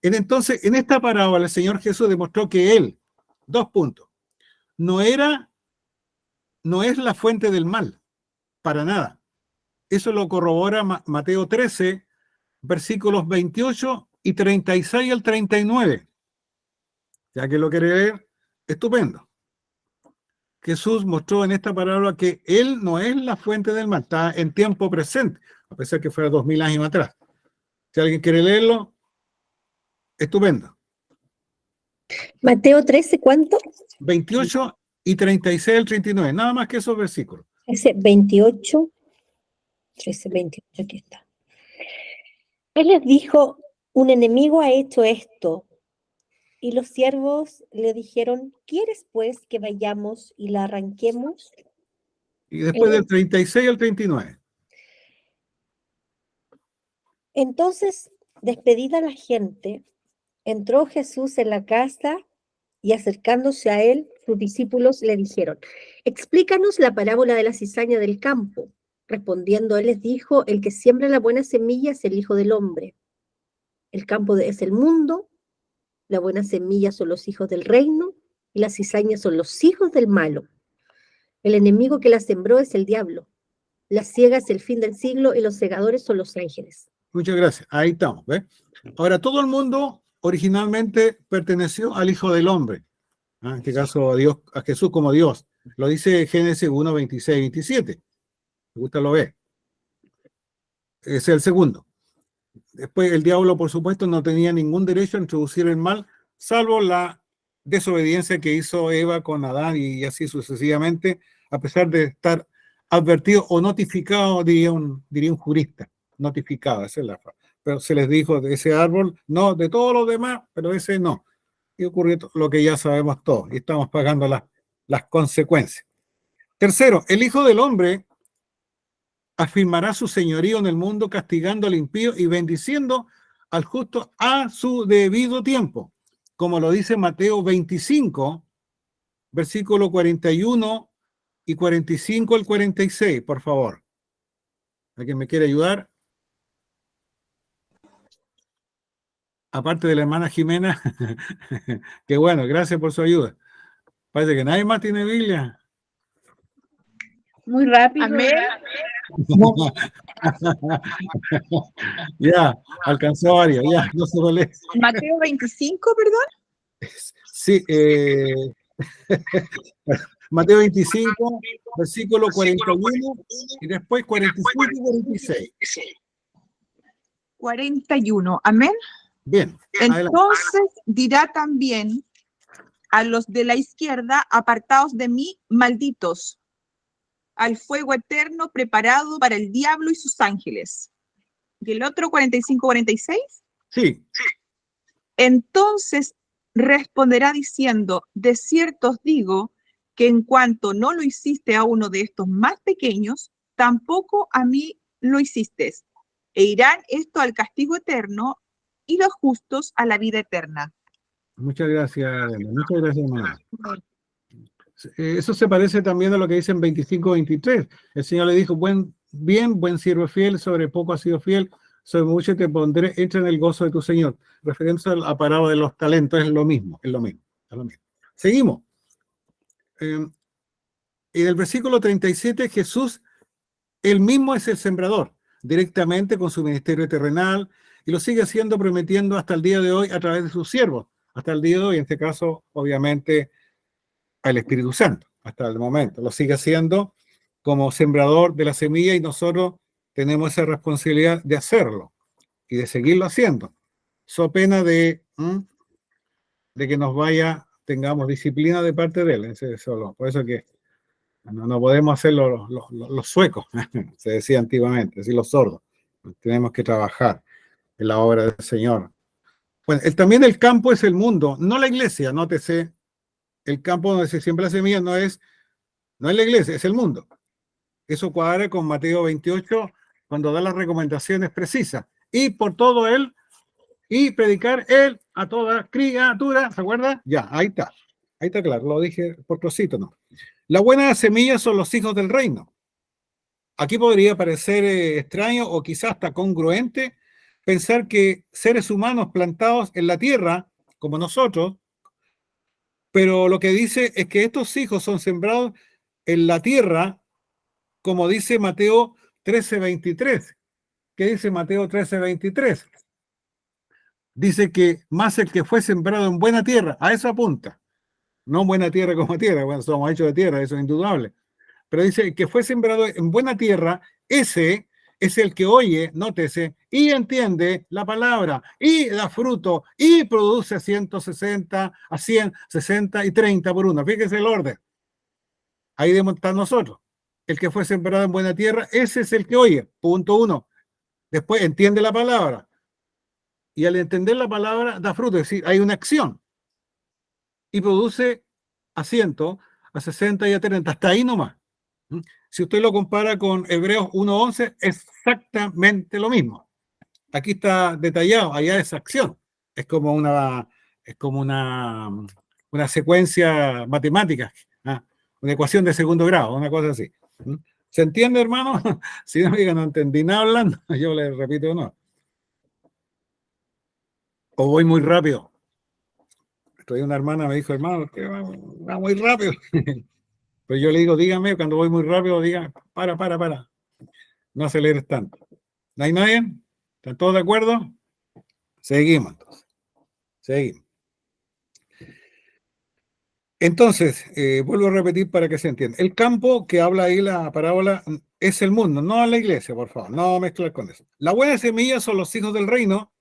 Entonces, en esta parábola, el Señor Jesús demostró que Él, 2 puntos, no es la fuente del mal, para nada. Eso lo corrobora Mateo 13, versículos 28 y 36 al 39. Ya que lo quiere leer, estupendo. Jesús mostró en esta parábola que Él no es la fuente del mal, está en tiempo presente, a pesar que fuera 2000 años atrás. Si alguien quiere leerlo, estupendo. Mateo 13, ¿cuánto? 28 y 36 al 39, nada más que esos versículos. Ese 28, 13, 28, aquí está. Él les dijo, un enemigo ha hecho esto. Y los siervos le dijeron, ¿quieres pues que vayamos y la arranquemos? Y después del 36 al 39. Entonces, despedida la gente, entró Jesús en la casa y acercándose a él, sus discípulos le dijeron, explícanos la parábola de la cizaña del campo. Respondiendo, él les dijo, el que siembra la buena semilla es el Hijo del Hombre. El campo es el mundo, la buena semilla son los hijos del reino y las cizañas son los hijos del malo. El enemigo que la sembró es el diablo. La siega es el fin del siglo y los segadores son los ángeles. Muchas gracias. Ahí estamos, ¿ves? Ahora, todo el mundo originalmente perteneció al Hijo del Hombre. En este caso, a Dios, a Jesús como Dios. Lo dice Génesis 1, 26, 27. Me gusta lo ve. Ese es el segundo. Después, el diablo, por supuesto, no tenía ningún derecho a introducir el mal, salvo la desobediencia que hizo Eva con Adán y así sucesivamente, a pesar de estar advertido o notificado, diría un jurista. Notificado, esa es la frase. Pero se les dijo de ese árbol, no, de todos los demás, pero ese no. Y ocurrió lo que ya sabemos todos, y estamos pagando las consecuencias. Tercero, el Hijo del Hombre afirmará su señorío en el mundo, castigando al impío y bendiciendo al justo a su debido tiempo, como lo dice Mateo 25, versículo 41 y 45 al 46, por favor. ¿Alguien me quiere ayudar? Aparte de la hermana Jimena, que bueno, gracias por su ayuda. Parece que nadie más tiene Biblia. Muy rápido. Amén. Ya, alcanzó varios, ya, no se lo lee. Mateo 25, perdón. Sí, Mateo 25, versículo 41, y después 45 y 46. 41. Amén. Bien, adelante. Entonces dirá también a los de la izquierda, apartaos de mí, malditos, al fuego eterno preparado para el diablo y sus ángeles. ¿Y el otro 45-46? Sí. Entonces responderá diciendo, de cierto os digo que en cuanto no lo hiciste a uno de estos más pequeños, tampoco a mí lo hiciste. E irán esto al castigo eterno y los justos a la vida eterna. Muchas gracias, Elena. Muchas gracias, hermana. Eso se parece también a lo que dice en 25-23. El Señor le dijo, buen siervo fiel, sobre poco has sido fiel, sobre mucho te pondré, entra en el gozo de tu Señor. Referencia a la parábola de los talentos, es lo mismo. Seguimos. En el versículo 37, Jesús, él mismo es el sembrador, directamente con su ministerio terrenal, y lo sigue haciendo, prometiendo hasta el día de hoy a través de sus siervos. Hasta el día de hoy, en este caso, obviamente, al Espíritu Santo, hasta el momento. Lo sigue haciendo como sembrador de la semilla y nosotros tenemos esa responsabilidad de hacerlo y de seguirlo haciendo. So pena de que tengamos disciplina de parte de él. Por eso que no podemos hacer los suecos, se decía antiguamente, decir los sordos. Tenemos que trabajar en la obra del Señor. Bueno, también el campo es el mundo, no la iglesia, nótese. El campo donde se siembra la semilla no es la iglesia, es el mundo. Eso cuadra con Mateo 28, cuando da las recomendaciones precisas. Y por todo él, y predicar él a toda criatura, ¿se acuerda? Ya, ahí está claro, lo dije por trocito, ¿no? La buena semilla son los hijos del reino. Aquí podría parecer extraño o quizás hasta congruente pensar que seres humanos plantados en la tierra, como nosotros, pero lo que dice es que estos hijos son sembrados en la tierra, como dice Mateo 13:23. ¿Qué dice Mateo 13:23? Dice que más el que fue sembrado en buena tierra, a eso apunta. No en buena tierra como tierra, bueno, somos hechos de tierra, eso es indudable. Pero dice el que fue sembrado en buena tierra, ese es el que oye, nótese, y entiende la palabra, y da fruto, y produce 160, a 100, 60 y 30 por uno. Fíjese el orden. Ahí debemos estar nosotros. El que fue sembrado en buena tierra, ese es el que oye. Punto 1. Después entiende la palabra. y al entender la palabra da fruto, es decir, hay una acción y produce a 100, a 60 y a 30, hasta ahí nomás. Si usted lo compara con Hebreos 1:11, es exactamente lo mismo. Aquí está detallado, allá es acción. Es como una secuencia matemática, una ecuación de segundo grado, una cosa así. ¿Se entiende, hermano? Si no me digan, no entendí nada hablando, yo le repito no. O voy muy rápido. Una hermana me dijo, hermano, que va muy rápido. Pero yo le digo, dígame, cuando voy muy rápido, diga, para. No aceleres tanto. ¿No hay nadie? ¿Están todos de acuerdo? Seguimos entonces. Seguimos. Entonces, vuelvo a repetir para que se entienda. El campo que habla ahí la parábola es el mundo, no la iglesia, por favor, no mezclar con eso. La buena semilla son los hijos del reino,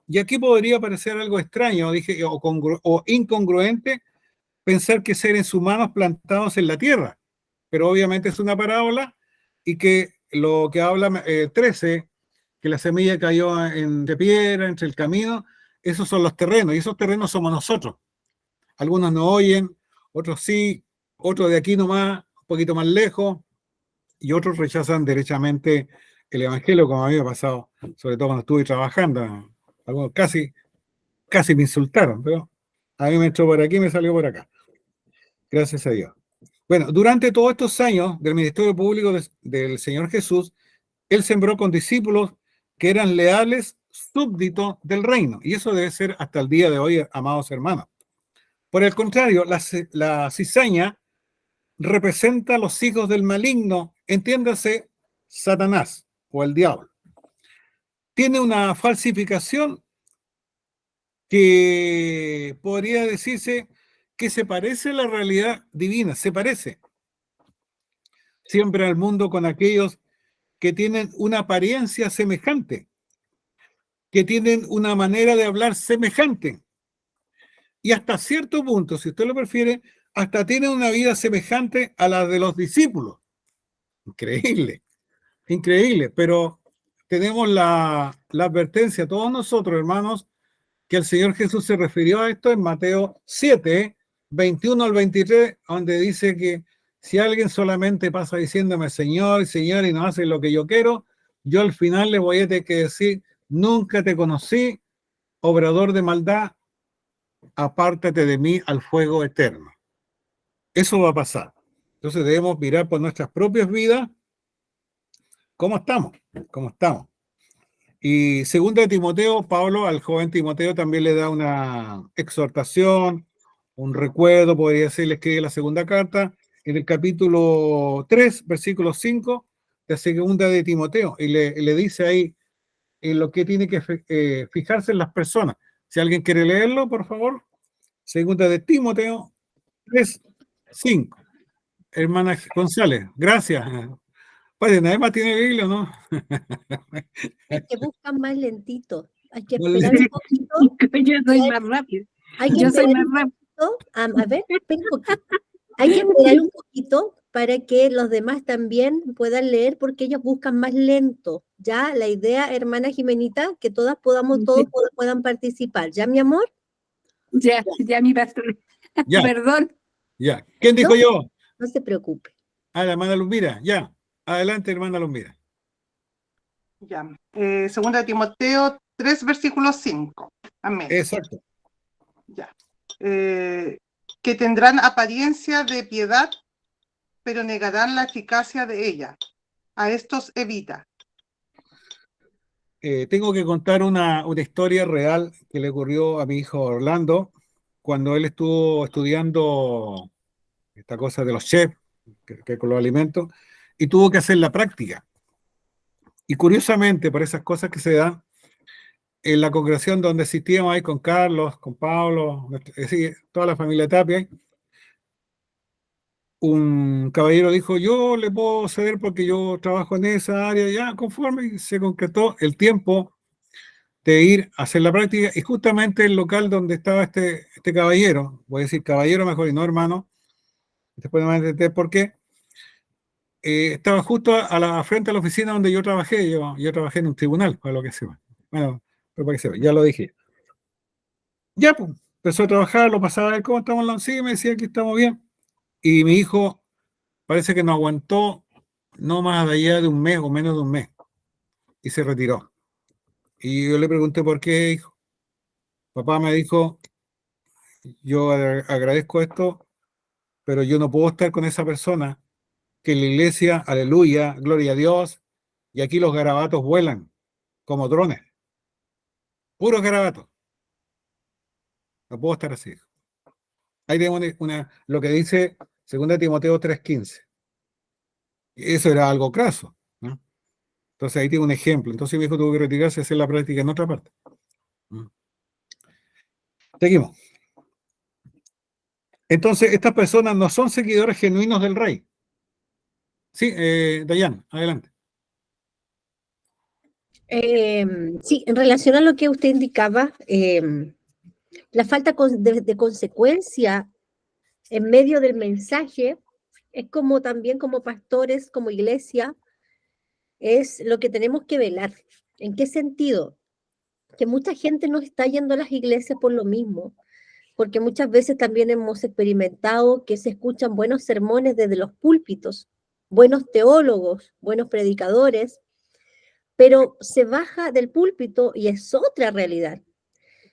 y aquí podría parecer algo extraño, dije, o incongruente pensar que seres humanos plantados en la tierra, pero obviamente es una parábola y que lo que habla 13, que la semilla cayó entre piedra, entre el camino, esos son los terrenos, y esos terrenos somos nosotros. Algunos no oyen, otros sí, otros de aquí nomás, un poquito más lejos, y otros rechazan derechamente el evangelio, como a mí me ha pasado, sobre todo cuando estuve trabajando. Algunos casi me insultaron, pero a mí me entró por aquí y me salió por acá. Gracias a Dios. Bueno, durante todos estos años del ministerio público del Señor Jesús, Él sembró con discípulos que eran leales súbditos del reino. Y eso debe ser hasta el día de hoy, amados hermanos. Por el contrario, la cizaña representa a los hijos del maligno, entiéndase, Satanás o el diablo. Tiene una falsificación que podría decirse que se parece a la realidad divina, se parece siempre al mundo con aquellos que tienen una apariencia semejante, que tienen una manera de hablar semejante. Y hasta cierto punto, si usted lo prefiere, hasta tienen una vida semejante a la de los discípulos. Increíble, increíble, pero tenemos la advertencia, todos nosotros, hermanos, que el Señor Jesús se refirió a esto en Mateo 7, 21 al 23, donde dice que si alguien solamente pasa diciéndome Señor, Señor, y no hace lo que yo quiero, yo al final le voy a tener que decir, nunca te conocí, obrador de maldad, apártate de mí al fuego eterno. Eso va a pasar. Entonces debemos mirar por nuestras propias vidas cómo estamos. Y segunda de Timoteo, Pablo al joven Timoteo también le da una exhortación, un recuerdo, podría ser, le escribe la segunda carta, en el capítulo 3, versículo 5, de segunda de Timoteo, y le dice ahí en lo que tiene que fijarse en las personas. Si alguien quiere leerlo, por favor, segunda de Timoteo 3, 5. Hermana González, gracias. Pues nadie más tiene Biblia, ¿no? Es que buscan más lentito. Hay que Más esperar un lentito. poquito. Yo soy más rápido. Hay que Yo soy esperar más un rápido. poquito. A ver, espera un poquito. Hay que esperar un poquito para que los demás también puedan leer porque ellos buscan más lento. Ya la idea, hermana Jimenita, que todos puedan participar. ¿Ya, mi amor? Ya, mi pastor. Ya, Perdón. ya. ¿Quién dijo No, yo? no se preocupe. Ah, la hermana Luzmira, ya. Adelante, hermana Luzmira. Ya. Segunda de Timoteo 3, versículo 5. Amén. Exacto. Ya. Que tendrán apariencia de piedad, pero negarán la eficacia de ella. A estos evita. Tengo que contar una historia real que le ocurrió a mi hijo Orlando cuando él estuvo estudiando esta cosa de los chefs, que con los alimentos, y tuvo que hacer la práctica. Y curiosamente, por esas cosas que se dan, en la congregación donde asistíamos ahí con Carlos, con Pablo, es decir, toda la familia Tapia, un caballero dijo, yo le puedo ceder porque yo trabajo en esa área, ya conforme, y se concretó el tiempo de ir a hacer la práctica, y justamente el local donde estaba este caballero, voy a decir caballero mejor y no hermano, después me van a entender por qué, estaba justo a la frente de la oficina donde yo trabajé, yo trabajé en un tribunal, para lo que sea. Bueno, Pero para que sepa, ya lo dije. Ya, pues, empezó a trabajar, lo pasaba a ver cómo estamos en la oncina y me decía que estamos bien. Y mi hijo parece que no aguantó no más allá de un mes o menos de un mes y se retiró. Y yo le pregunté por qué, hijo. Papá me dijo, yo agradezco esto, pero yo no puedo estar con esa persona que en la iglesia, aleluya, gloria a Dios, y aquí los garabatos vuelan como drones, puros garabatos. No puedo estar así. Ahí tenemos lo que dice 2 Timoteo 3:15. Eso era algo craso, ¿no? Entonces ahí tiene un ejemplo. Entonces mi hijo tuvo que retirarse y hacer la práctica en otra parte. Seguimos. Entonces, estas personas no son seguidores genuinos del rey. Sí, Dayan, adelante. Sí, en relación a lo que usted indicaba, la falta de consecuencia en medio del mensaje es como también como pastores, como iglesia, es lo que tenemos que velar. ¿En qué sentido? Que mucha gente no está yendo a las iglesias por lo mismo, porque muchas veces también hemos experimentado que se escuchan buenos sermones desde los púlpitos, buenos teólogos, buenos predicadores, pero se baja del púlpito y es otra realidad.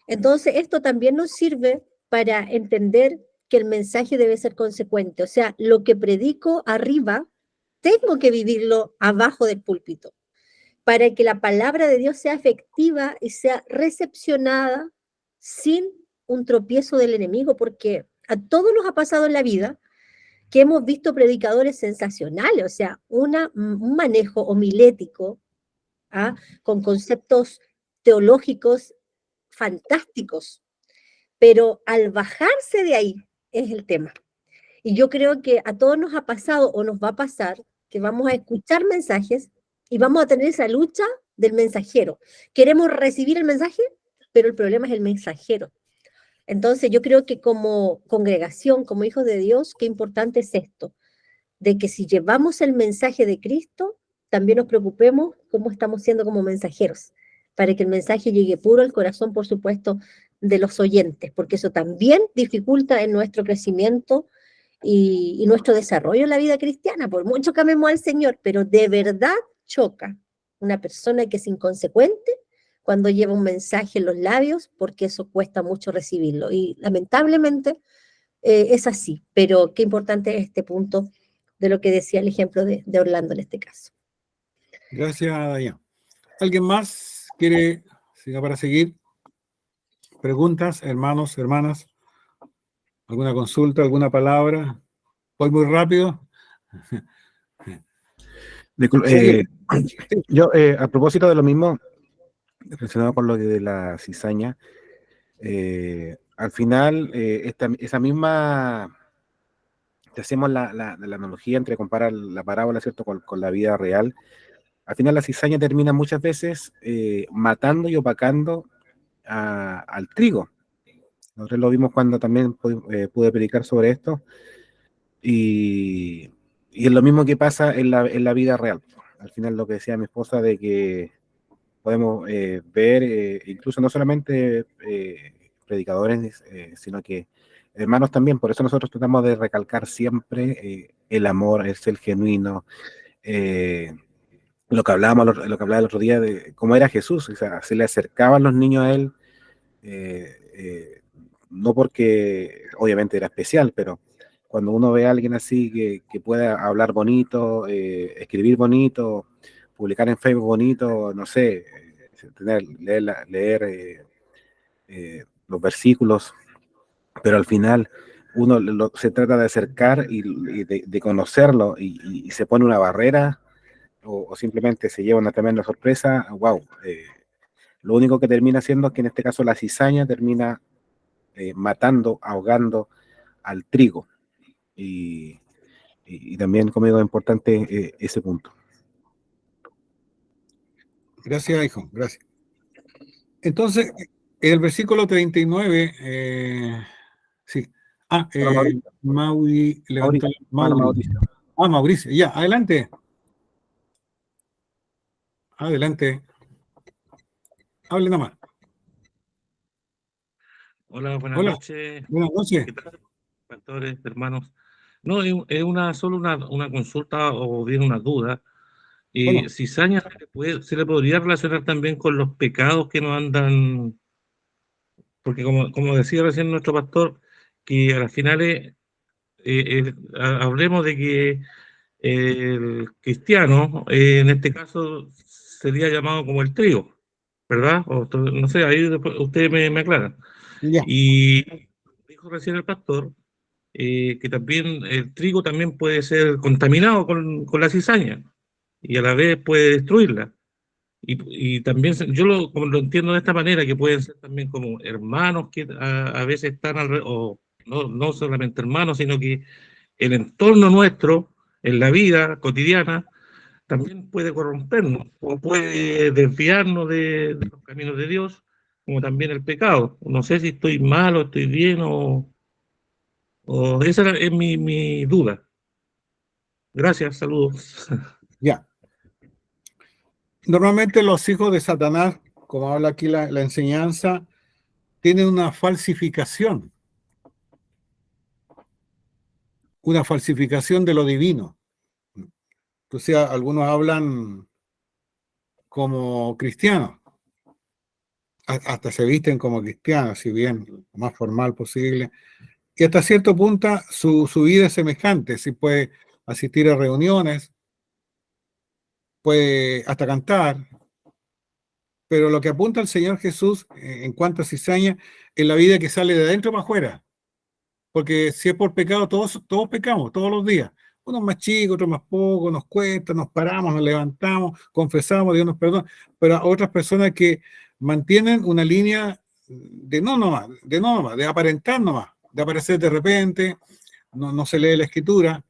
Entonces, esto también nos sirve para entender que el mensaje debe ser consecuente. O sea, lo que predico arriba, tengo que vivirlo abajo del púlpito, para que la palabra de Dios sea efectiva y sea recepcionada sin un tropiezo del enemigo, porque a todos nos ha pasado en la vida que hemos visto predicadores sensacionales, o sea, un manejo homilético, ¿ah? Con conceptos teológicos fantásticos, pero al bajarse de ahí es el tema. Y yo creo que a todos nos ha pasado o nos va a pasar que vamos a escuchar mensajes y vamos a tener esa lucha del mensajero. Queremos recibir el mensaje, pero el problema es el mensajero. Entonces yo creo que como congregación, como hijos de Dios, qué importante es esto, de que si llevamos el mensaje de Cristo, también nos preocupemos cómo estamos siendo como mensajeros, para que el mensaje llegue puro al corazón, por supuesto, de los oyentes, porque eso también dificulta en nuestro crecimiento y nuestro desarrollo en la vida cristiana, por mucho que amemos al Señor, pero de verdad choca una persona que es inconsecuente cuando lleva un mensaje en los labios, porque eso cuesta mucho recibirlo. Y lamentablemente es así, pero qué importante es este punto de lo que decía el ejemplo de Orlando en este caso. Gracias, Dayan. ¿Alguien más quiere, para seguir? ¿Preguntas, hermanos, hermanas? ¿Alguna consulta, alguna palabra? ¿Voy muy rápido? Yo, a propósito de lo mismo, relacionado con lo de la cizaña, al final, esa misma, si hacemos la analogía entre comparar la parábola, ¿cierto?, con la vida real, al final la cizaña termina muchas veces matando y opacando al trigo. Nosotros lo vimos cuando también pude predicar sobre esto, y es lo mismo que pasa en la vida real. Al final lo que decía mi esposa de que podemos ver, incluso no solamente predicadores, sino que hermanos también. Por eso nosotros tratamos de recalcar siempre el amor, el ser genuino, lo que hablaba el otro día de cómo era Jesús. O sea, se le acercaban los niños a él, no porque obviamente era especial, pero cuando uno ve a alguien así que pueda hablar bonito, escribir bonito, publicar en Facebook bonito, no sé, leer los versículos, pero al final uno se trata de acercar y de conocerlo, y se pone una barrera o simplemente se lleva una tremenda sorpresa. Wow, lo único que termina haciendo es que en este caso la cizaña termina matando, ahogando al trigo, y también conmigo es importante ese punto. Gracias, hijo, gracias. Entonces, el versículo 39, sí. Mauricio levantó Mauricio. Mauricio, ya, adelante. Adelante. Hable nada más. Hola, buenas Hola, noches. buenas noches. ¿Qué tal, pastores, hermanos? No, es solo una consulta o bien una duda. Bueno, Cizaña se le podría relacionar también con los pecados que nos andan, porque como decía recién nuestro pastor, que a las finales hablemos de que el cristiano, en este caso, sería llamado como el trigo, ¿verdad? No sé, ahí después usted me aclara. ya. Y dijo recién el pastor que también el trigo también puede ser contaminado con la cizaña y a la vez puede destruirla. Y también como lo entiendo de esta manera, que pueden ser también como hermanos que a veces están o no solamente hermanos, sino que el entorno nuestro en la vida cotidiana también puede corrompernos o puede desviarnos de los caminos de Dios, como también el pecado. No sé si estoy mal o estoy bien o esa es mi duda. Gracias, saludos. Ya. Normalmente los hijos de Satanás, como habla aquí la enseñanza, tienen una falsificación de lo divino. Entonces, algunos hablan como cristianos, hasta se visten como cristianos, si bien lo más formal posible. Y hasta cierto punto su vida es semejante, si puede asistir a reuniones, puede hasta cantar, pero lo que apunta el Señor Jesús en cuanto a cizaña es la vida que sale de adentro para afuera. Porque si es por pecado, todos pecamos, todos los días. Unos más chicos, otros más pocos, nos cuesta, nos paramos, nos levantamos, confesamos, Dios nos perdona. Pero a otras personas que mantienen una línea de no nomás, de aparentar nomás, de aparecer de repente, no se lee la escritura.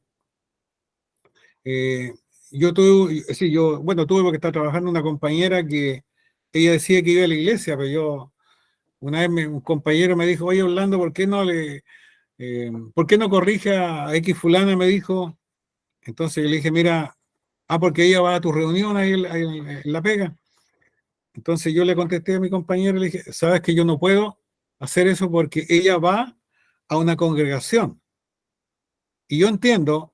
Tuve porque estaba trabajando una compañera que ella decía que iba a la iglesia, pero una vez un compañero me dijo, oye Orlando, ¿por qué no corrige a X fulana? Me dijo. Entonces yo le dije, mira, porque ella va a tu reunión ahí en la pega. Entonces yo le contesté a mi compañero y le dije, sabes que yo no puedo hacer eso porque ella va a una congregación. Y yo entiendo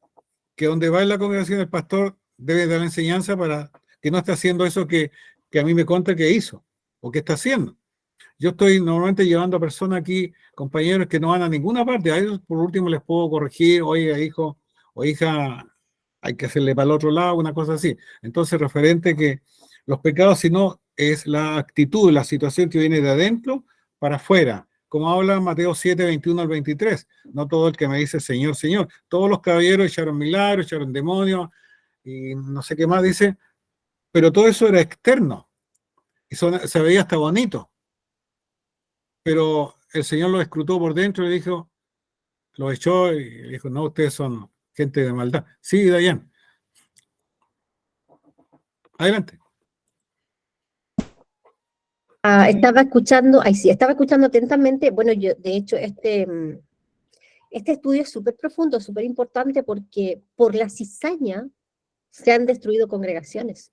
que donde va en la congregación el pastor debe dar la enseñanza para que no esté haciendo eso que a mí me conta que hizo o que está haciendo. Yo estoy normalmente llevando a personas aquí, compañeros que no van a ninguna parte. A ellos por último les puedo corregir, oiga, hijo o hija, hay que hacerle para el otro lado, una cosa así. Entonces, referente que los pecados, si no, es la actitud, la situación que viene de adentro para afuera. Como habla Mateo 7, 21 al 23. No todo el que me dice Señor, Señor. Todos los caballeros echaron milagros, echaron demonios y no sé qué más dice. Pero todo eso era externo. Y se veía hasta bonito. Pero el Señor lo escrutó por dentro y le dijo, lo echó y le dijo, no, ustedes son gente de maldad. Sí, Dayan. Adelante. Estaba escuchando atentamente. Bueno, yo, de hecho, este estudio es súper profundo, súper importante, porque por la cizaña se han destruido congregaciones.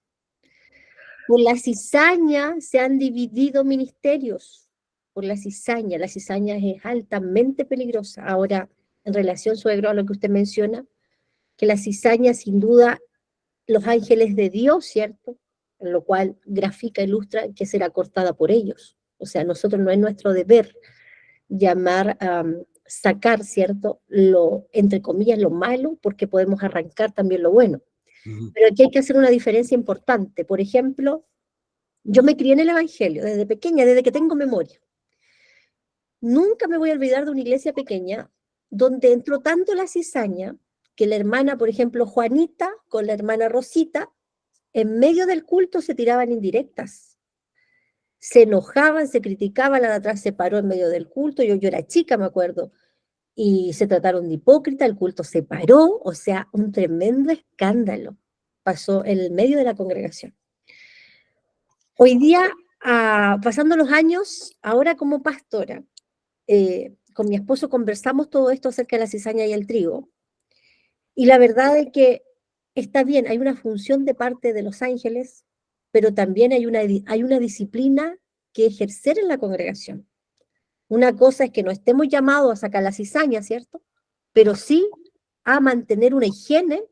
Por la cizaña se han dividido ministerios. Por la cizaña es altamente peligrosa. Ahora, en relación, suegro, a lo que usted menciona, que la cizaña, sin duda, los ángeles de Dios, ¿cierto? En lo cual grafica, ilustra que será cortada por ellos. O sea, nosotros no es nuestro deber llamar, sacar, ¿cierto? Entre comillas, lo malo, porque podemos arrancar también lo bueno. Pero aquí hay que hacer una diferencia importante. Por ejemplo, yo me crié en el Evangelio desde pequeña, desde que tengo memoria. Nunca me voy a olvidar de una iglesia pequeña donde entró tanto la cizaña que la hermana, por ejemplo, Juanita con la hermana Rosita, en medio del culto se tiraban indirectas. Se enojaban, se criticaban, la de atrás se paró en medio del culto, yo era chica, me acuerdo, y se trataron de hipócrita, el culto se paró, o sea, un tremendo escándalo pasó en el medio de la congregación. Hoy día, pasando los años, ahora como pastora, con mi esposo conversamos todo esto acerca de la cizaña y el trigo, y la verdad es que está bien, hay una función de parte de los ángeles, pero también hay una disciplina que ejercer en la congregación. Una cosa es que no estemos llamados a sacar la cizaña, ¿cierto? Pero sí a mantener una higiene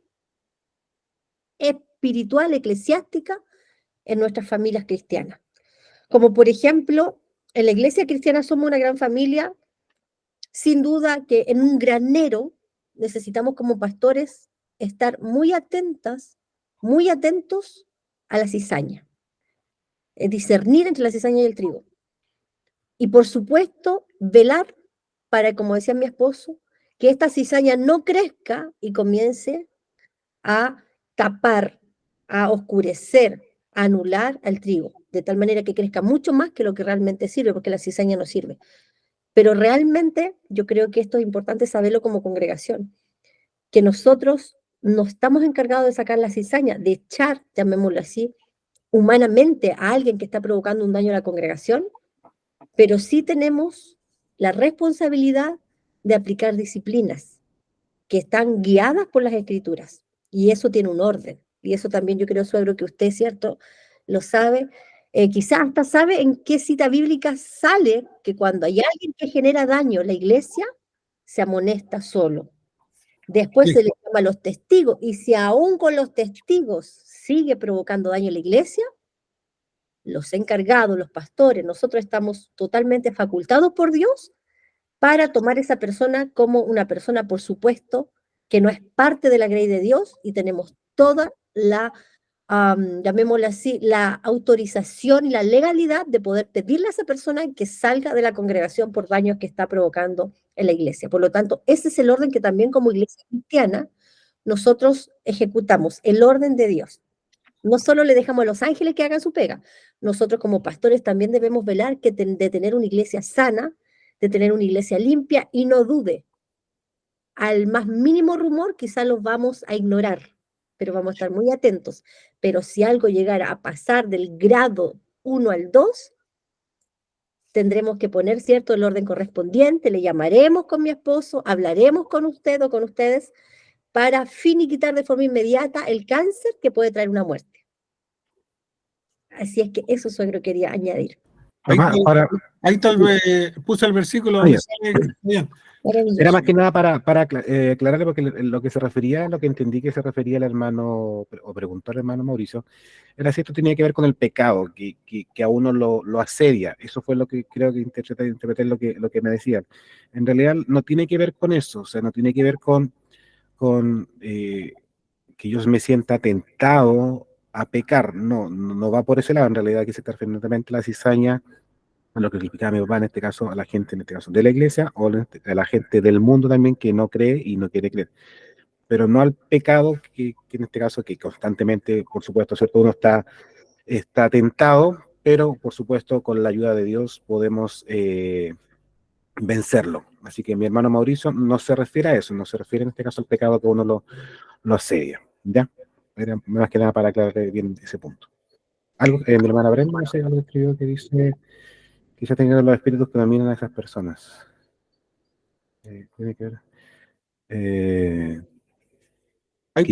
espiritual, eclesiástica, en nuestras familias cristianas. Como por ejemplo, en la iglesia cristiana somos una gran familia, sin duda que en un granero necesitamos como pastores estar muy atentas, muy atentos a la cizaña, discernir entre la cizaña y el trigo. Y por supuesto, velar para, como decía mi esposo, que esta cizaña no crezca y comience a tapar, a oscurecer, a anular al trigo, de tal manera que crezca mucho más que lo que realmente sirve, porque la cizaña no sirve. Pero realmente yo creo que esto es importante saberlo como congregación, que nosotros no estamos encargados de sacar la cizaña, de echar, llamémoslo así, humanamente a alguien que está provocando un daño a la congregación, pero sí tenemos la responsabilidad de aplicar disciplinas que están guiadas por las Escrituras, y eso tiene un orden, y eso también yo creo, suegro, que usted, ¿cierto?, lo sabe, quizás hasta sabe en qué cita bíblica sale que cuando hay alguien que genera daño a la iglesia, se amonesta solo. Después Sí. se le llama a los testigos, y si aún con los testigos sigue provocando daño a la iglesia, los encargados, los pastores, nosotros estamos totalmente facultados por Dios para tomar esa persona como una persona, por supuesto, que no es parte de la grey de Dios, y tenemos toda la, llamémosla así, la autorización y la legalidad de poder pedirle a esa persona que salga de la congregación por daños que está provocando en la iglesia. Por lo tanto, ese es el orden que también como iglesia cristiana nosotros ejecutamos, el orden de Dios. No solo le dejamos a los ángeles que hagan su pega, nosotros como pastores también debemos velar de tener una iglesia sana, de tener una iglesia limpia, y no dude, al más mínimo rumor quizás los vamos a ignorar, pero vamos a estar muy atentos. Pero si algo llegara a pasar del grado 1 al 2, tendremos que poner, ¿cierto?, el orden correspondiente, le llamaremos con mi esposo, hablaremos con usted o con ustedes para finiquitar de forma inmediata el cáncer que puede traer una muerte. Así es que eso, suegro, quería añadir. Ahí tal vez puse el versículo donde sale bien. Era más que nada para aclararle, porque lo que se refería, lo que entendí que se refería el hermano, o preguntó el hermano Mauricio, era si esto tenía que ver con el pecado, que a uno lo asedia. Eso fue lo que creo que interpreté lo que me decían. En realidad no tiene que ver con eso, o sea, no tiene que ver con que yo me sienta tentado a pecar. No va por ese lado. En realidad aquí se está refiriendo a la cizaña, a lo que explicaba mi papá, en este caso, a la gente, en este caso, de la iglesia, o a la gente del mundo también que no cree y no quiere creer. Pero no al pecado, que en este caso, que constantemente, por supuesto, ¿cierto?, uno está tentado, pero por supuesto, con la ayuda de Dios podemos vencerlo. Así que mi hermano Mauricio no se refiere a eso, no se refiere en este caso al pecado que uno lo asedia. ¿Ya? Era más que nada para aclarar bien ese punto. Algo, mi hermana Brenda, no sé, algo escribió que dice: quizá tengan los espíritus que dominan a esas personas. Tiene que ver. Ahí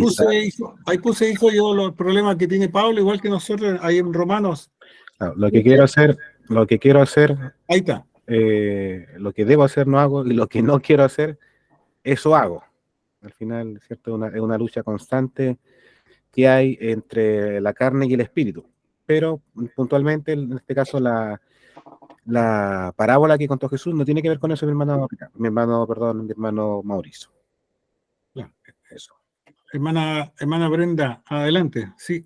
puse, hijo, yo los problemas que tiene Pablo, igual que nosotros, ahí en Romanos. Claro, lo que quiero hacer, ahí está. Lo que debo hacer no hago, y lo que no quiero hacer, eso hago. Al final, ¿cierto? Es una lucha constante que hay entre la carne y el espíritu. Pero puntualmente, en este caso, la parábola que contó Jesús no tiene que ver con eso, mi hermano Mauricio. Ya, eso. Hermana Brenda, adelante, sí.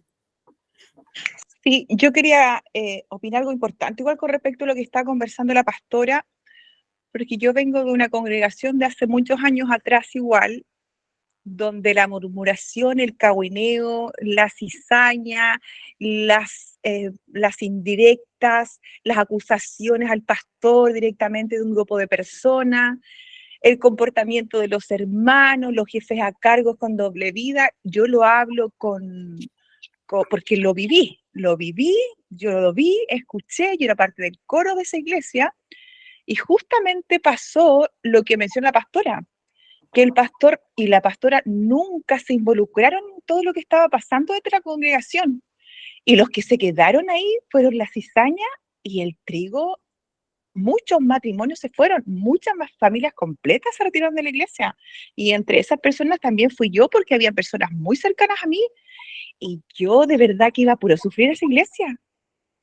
Sí, yo quería opinar algo importante, igual con respecto a lo que está conversando la pastora, porque yo vengo de una congregación de hace muchos años atrás igual, donde la murmuración, el cahuineo, la cizaña, las indirectas, las acusaciones al pastor directamente de un grupo de personas, el comportamiento de los hermanos, los jefes a cargos con doble vida, yo lo hablo porque lo viví, yo lo vi, escuché, yo era parte del coro de esa iglesia, y justamente pasó lo que menciona la pastora, que el pastor y la pastora nunca se involucraron en todo lo que estaba pasando dentro de la congregación, y los que se quedaron ahí fueron la cizaña y el trigo muchos matrimonios se fueron, muchas más familias completas se retiraron de la iglesia. Y entre esas personas también fui yo, porque había personas muy cercanas a mí, y yo de verdad que iba a puro sufrir esa iglesia.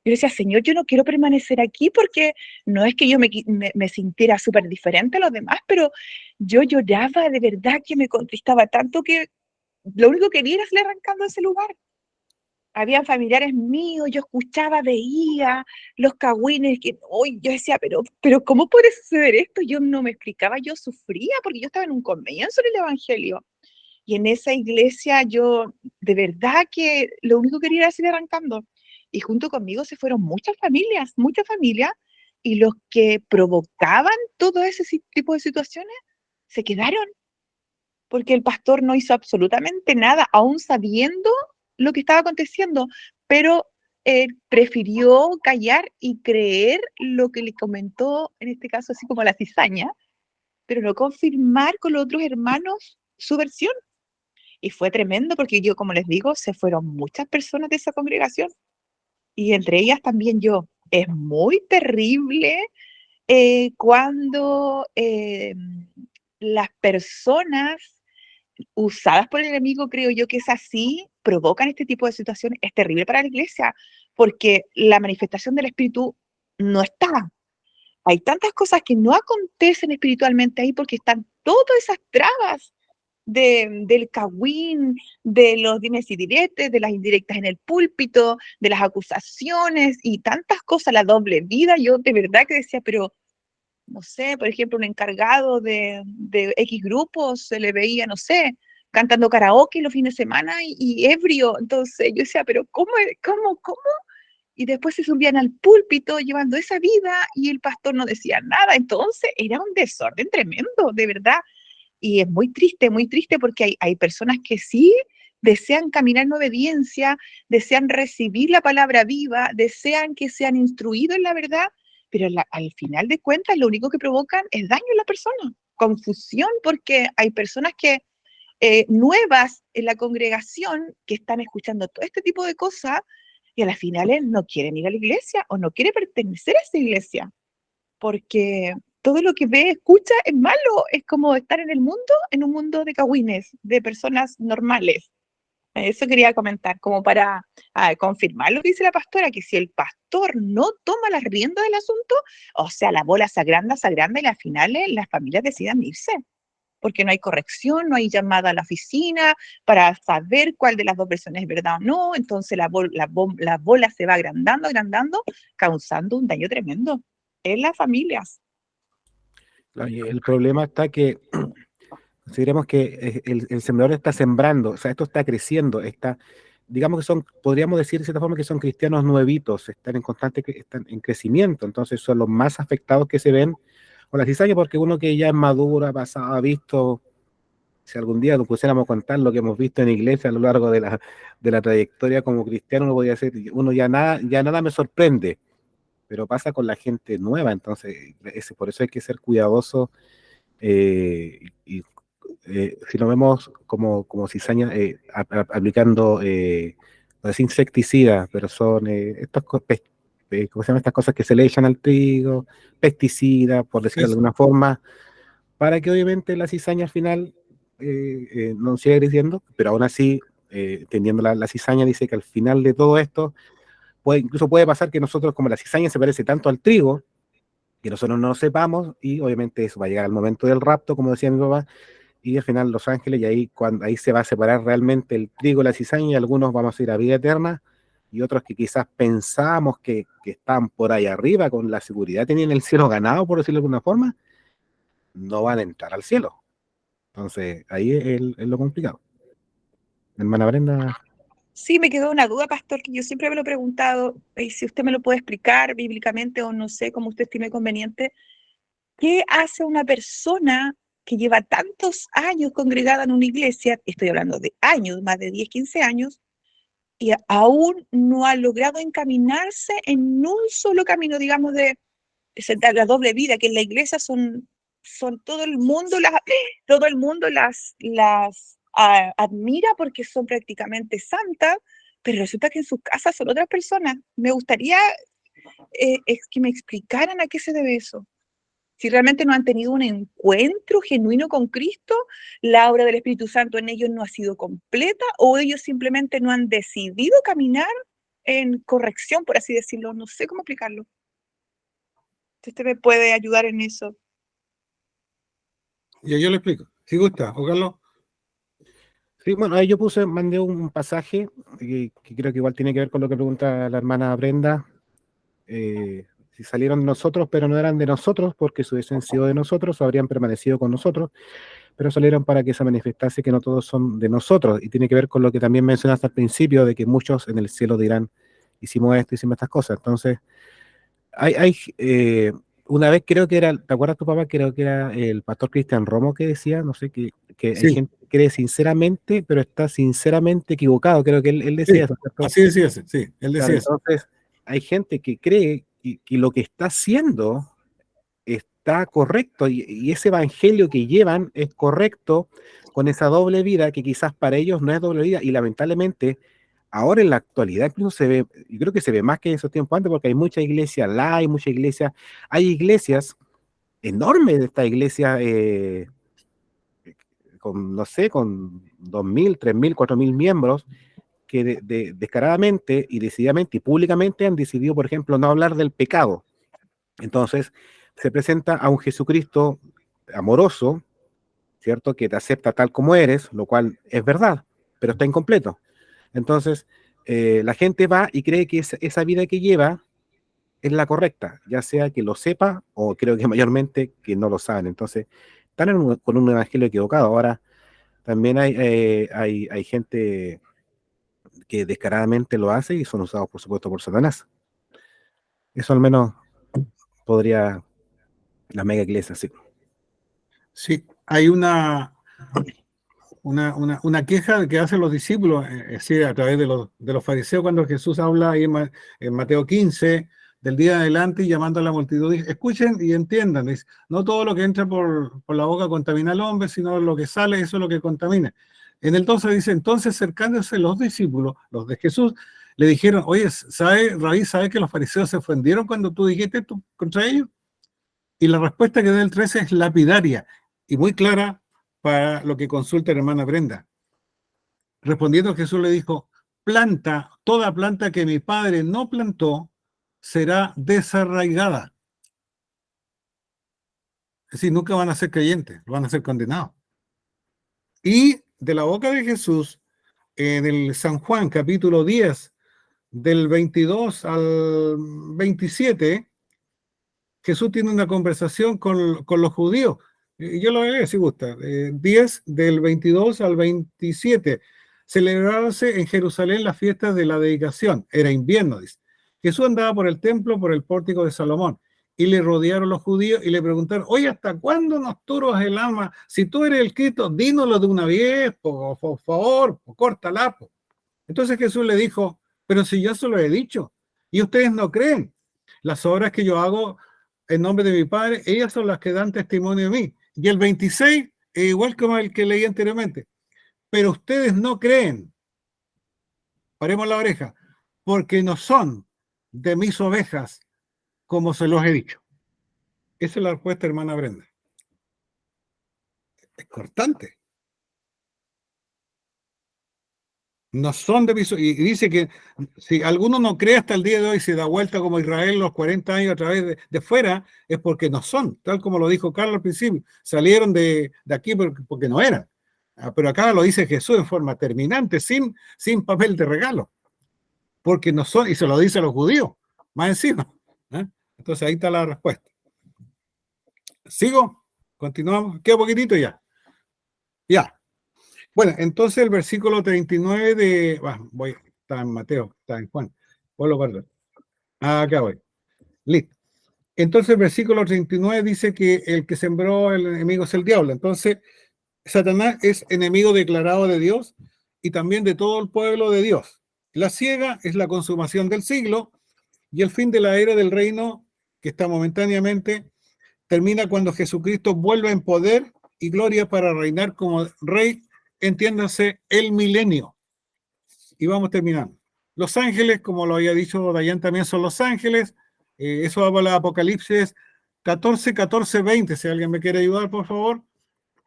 Yo decía, Señor, yo no quiero permanecer aquí, porque no es que yo me sintiera súper diferente a los demás, pero yo lloraba de verdad, que me contristaba tanto, que lo único que quería era salir arrancando de ese lugar. Habían familiares míos, yo escuchaba, veía los cagüines, que hoy yo decía, pero ¿cómo puede suceder esto? Yo no me explicaba, yo sufría, porque yo estaba en un comienzo del Evangelio. Y en esa iglesia yo de verdad que lo único que quería era seguir arrancando. Y junto conmigo se fueron muchas familias, y los que provocaban todo ese tipo de situaciones se quedaron, porque el pastor no hizo absolutamente nada, aún sabiendo lo que estaba aconteciendo, pero prefirió callar y creer lo que le comentó, en este caso así como la cizaña, pero no confirmar con los otros hermanos su versión. Y fue tremendo, porque yo, como les digo, se fueron muchas personas de esa congregación, y entre ellas también yo. Es muy terrible cuando las personas usadas por el enemigo, creo yo que es así, provocan este tipo de situaciones. Es terrible para la iglesia, porque la manifestación del Espíritu no está. Hay tantas cosas que no acontecen espiritualmente ahí, porque están todas esas trabas del cagüín, de los dimes y diretes, de las indirectas en el púlpito, de las acusaciones y tantas cosas, la doble vida. Yo de verdad que decía, pero no sé, por ejemplo, un encargado de X grupos se le veía, no sé, cantando karaoke los fines de semana y ebrio. Entonces yo decía, pero ¿cómo? Y después se subían al púlpito llevando esa vida, y el pastor no decía nada. Entonces era un desorden tremendo, de verdad. Y es muy triste, porque hay personas que sí desean caminar en obediencia, desean recibir la palabra viva, desean que sean instruidos en la verdad, pero al final de cuentas lo único que provocan es daño en la persona, confusión, porque hay personas que nuevas en la congregación, que están escuchando todo este tipo de cosas, y a las finales no quieren ir a la iglesia o no quieren pertenecer a esa iglesia, porque todo lo que ve, escucha es malo. Es como estar en el mundo, en un mundo de cagüines, de personas normales. Eso quería comentar, como para confirmar lo que dice la pastora, que si el pastor no toma las riendas del asunto, o sea, la bola se agranda, y al final las familias deciden irse, porque no hay corrección, no hay llamada a la oficina para saber cuál de las dos versiones es verdad o no. Entonces la bola se va agrandando, causando un daño tremendo en las familias. Y el problema está que consideremos que el sembrador está sembrando, o sea, esto está creciendo, digamos que podríamos decir de cierta forma que son cristianos nuevitos, están están en crecimiento, entonces son los más afectados que se ven con la cizaña, porque uno que ya es maduro, ha visto, si algún día nos pusiéramos a contar lo que hemos visto en iglesia a lo largo de la trayectoria como cristiano, uno podría decir, ya nada me sorprende, pero pasa con la gente nueva. Entonces por eso hay que ser cuidadoso, y si lo vemos como cizaña, aplicando, no es insecticida, pero son ¿cómo se llaman estas cosas que se le echan al trigo? Pesticidas, por decirlo de alguna forma, para que obviamente la cizaña al final no siga creciendo, pero aún así, teniendo la cizaña, dice que al final de todo esto, incluso puede pasar que nosotros, como la cizaña se parece tanto al trigo, que nosotros no lo sepamos, y obviamente eso va a llegar al momento del rapto, como decía mi papá, y al final los ángeles, y ahí se va a separar realmente el trigo y la cizaña, y algunos vamos a ir a vida eterna, y otros que quizás pensamos que están por ahí arriba, con la seguridad, tenían el cielo ganado, por decirlo de alguna forma, no van a entrar al cielo. Entonces, ahí es lo complicado. Hermana Brenda. Sí, me quedó una duda, pastor, que yo siempre me lo he preguntado, si usted me lo puede explicar bíblicamente, o no sé, como usted estime conveniente. ¿Qué hace una persona que lleva tantos años congregada en una iglesia? Estoy hablando de años, más de 10, 15 años, y aún no ha logrado encaminarse en un solo camino, digamos, de la doble vida, que en la iglesia son todo el mundo las admira porque son prácticamente santas, pero resulta que en sus casas son otras personas. Me gustaría que me explicaran a qué se debe eso. Si realmente no han tenido un encuentro genuino con Cristo, la obra del Espíritu Santo en ellos no ha sido completa, o ellos simplemente no han decidido caminar en corrección, por así decirlo. No sé cómo explicarlo. Usted me puede ayudar en eso. Y yo le explico. Si gusta, o Carlos. Sí, bueno, ahí yo mandé un pasaje que creo que igual tiene que ver con lo que pregunta la hermana Brenda. Si salieron de nosotros, pero no eran de nosotros, porque si hubiesen sido de nosotros, o habrían permanecido con nosotros, pero salieron para que se manifestase que no todos son de nosotros. Y tiene que ver con lo que también mencionaste al principio, de que muchos en el cielo dirán, hicimos esto, hicimos estas cosas. Entonces, una vez creo que era, ¿te acuerdas tu papá? Creo que era el pastor Cristian Romo que decía, no sé, que hay Sí. gente que cree sinceramente, pero está sinceramente equivocado. Creo que él decía Sí, eso, ¿cierto? así decía ese, sí, él Claro, decía eso. entonces, hay gente que cree que lo que está haciendo está correcto y ese evangelio que llevan es correcto con esa doble vida que quizás para ellos no es doble vida y lamentablemente ahora en la actualidad incluso se ve, yo creo que se ve más que en esos tiempos antes porque hay mucha iglesia hay iglesias enormes de esta iglesia con, no sé, con 2.000, 3.000, 4.000 miembros que descaradamente y decididamente y públicamente han decidido, por ejemplo, no hablar del pecado. Entonces, se presenta a un Jesucristo amoroso, ¿cierto? Que te acepta tal como eres, lo cual es verdad, pero está incompleto. Entonces, la gente va y cree que esa vida que lleva es la correcta, ya sea que lo sepa o creo que mayormente que no lo saben. Entonces, están con un evangelio equivocado. Ahora, también hay gente que descaradamente lo hace y son usados, por supuesto, por Satanás. Eso al menos podría la mega iglesia, sí. Sí, hay una queja que hacen los discípulos, sí, a través de los fariseos, cuando Jesús habla ahí en Mateo 15, del día de adelante, y llamando a la multitud, dice, escuchen y entiendan, dice, no todo lo que entra por la boca contamina al hombre, sino lo que sale, eso es lo que contamina. En el 12 dice, entonces acercándose los discípulos, los de Jesús, le dijeron, oye, Rabí, ¿sabes que los fariseos se ofendieron cuando tú dijiste esto contra ellos? Y la respuesta que da el 13 es lapidaria y muy clara para lo que consulta la hermana Brenda. Respondiendo, Jesús le dijo, toda planta que mi padre no plantó será desarraigada. Es decir, nunca van a ser creyentes, van a ser condenados. Y de la boca de Jesús, en el San Juan, capítulo 10, del 22 al 27, Jesús tiene una conversación con los judíos. Yo lo voy a leer si gusta. 10 del 22 al 27. Celebrábase en Jerusalén la fiesta de la dedicación. Era invierno, dice. Jesús andaba por el templo, por el pórtico de Salomón. Y le rodearon los judíos y le preguntaron, oye, ¿hasta cuándo nos turbas el alma? Si tú eres el Cristo, dínoslo de una vez, por favor, córtala. Entonces Jesús le dijo, pero si yo se lo he dicho, y ustedes no creen. Las obras que yo hago en nombre de mi Padre, ellas son las que dan testimonio de mí. Y el 26, igual como el que leí anteriormente, pero ustedes no creen, paremos la oreja, porque no son de mis ovejas, como se los he dicho. Esa es la respuesta, hermana Brenda. Es cortante. No son de mis, y dice que si alguno no cree hasta el día de hoy, se da vuelta como Israel los 40 años a través de fuera, es porque no son, tal como lo dijo Carlos al principio, salieron de aquí porque no eran. Pero acá lo dice Jesús en forma terminante, sin papel de regalo, porque no son, y se lo dice a los judíos, más encima. Entonces ahí está la respuesta. ¿Sigo? ¿Continuamos? Queda poquitito ya. Ya. Bueno, entonces el versículo 39 está en Mateo, está en Juan. Perdón. Acá voy. Listo. Entonces el versículo 39 dice que el que sembró el enemigo es el diablo. Entonces, Satanás es enemigo declarado de Dios y también de todo el pueblo de Dios. La siega es la consumación del siglo y el fin de la era del reino, que está momentáneamente, termina cuando Jesucristo vuelve en poder y gloria para reinar como rey, entiéndase, el milenio. Y vamos terminando. Los ángeles, como lo había dicho Dayan, también son los ángeles. Eso va para Apocalipsis 14, 14, 20. Si alguien me quiere ayudar, por favor,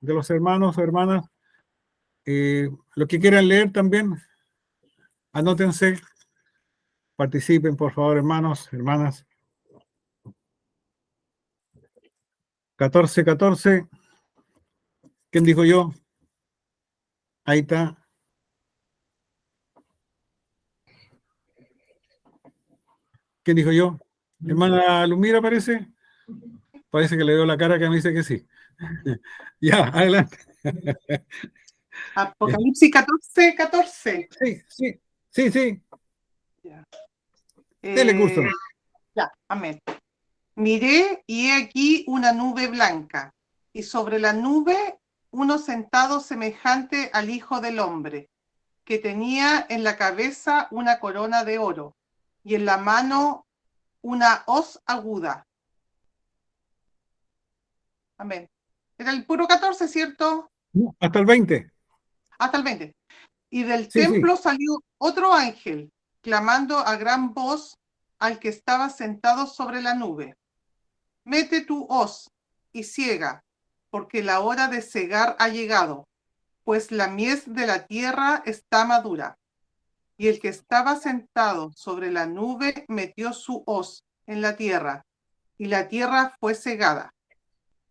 de los hermanos o hermanas. Los que quieran leer también, anótense. Participen, por favor, hermanos, hermanas. 14, 14. ¿Quién dijo yo? Ahí está. ¿Quién dijo yo? Hermana Lumira, parece. Parece que le dio la cara que me dice que sí. Ya, adelante. Apocalipsis 14, 14. Sí. Ya. Dele curso. Ya, amén. Miré y he aquí una nube blanca, y sobre la nube uno sentado semejante al Hijo del Hombre, que tenía en la cabeza una corona de oro, y en la mano una hoz aguda. Amén. Era el puro 14, ¿cierto? No, hasta el 20. Hasta el 20. Y del Sí. templo salió otro ángel, clamando a gran voz al que estaba sentado sobre la nube: mete tu hoz y ciega, porque la hora de cegar ha llegado, pues la mies de la tierra está madura. Y el que estaba sentado sobre la nube metió su hoz en la tierra, y la tierra fue cegada.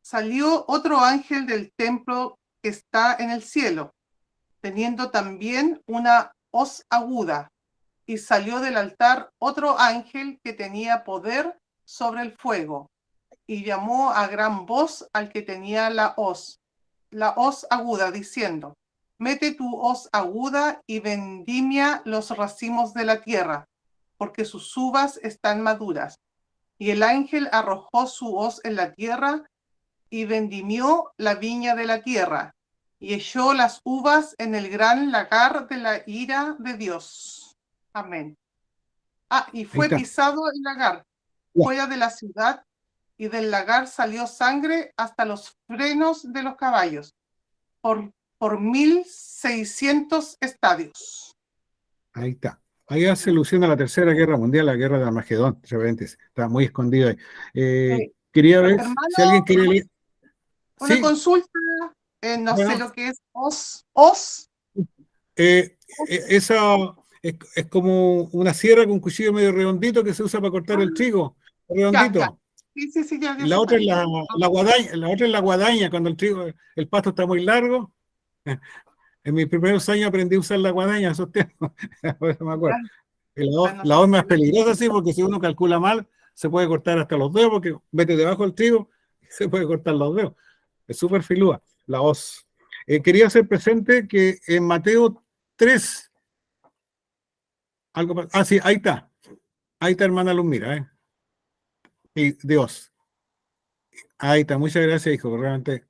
Salió otro ángel del templo que está en el cielo, teniendo también una hoz aguda, y salió del altar otro ángel que tenía poder sobre el fuego, y llamó a gran voz al que tenía la hoz aguda, diciendo: mete tu hoz aguda y vendimia los racimos de la tierra, porque sus uvas están maduras. Y el ángel arrojó su hoz en la tierra y vendimió la viña de la tierra, y echó las uvas en el gran lagar de la ira de Dios. Amén. Y fue pisado el lagar fuera de la ciudad, y del lagar salió sangre hasta los frenos de los caballos, por 1600 estadios. Ahí está. Ahí hace alusión a la Tercera Guerra Mundial, la Guerra de Armagedón, está muy escondido ahí. Quería ver Hermano, si alguien quiere leer. Una Sí. consulta, no Bueno. sé lo que es hoz. Esa es como una sierra con un cuchillo medio redondito que se usa para cortar el trigo, redondito. Ya. Sí, ya. Y la otra es la guadaña, la otra es la guadaña, cuando el pasto está muy largo. En mis primeros años aprendí a usar la guadaña, esos tiempos. Me acuerdo. La hoz más peligrosa, sí, porque si uno calcula mal, se puede cortar hasta los dedos, porque vete debajo del trigo y se puede cortar los dedos. Es súper filúa, la hoz. Quería hacer presente que en Mateo 3, sí, ahí está, hermana Luz, mira, y Dios. Ahí está, muchas gracias, hijo, realmente.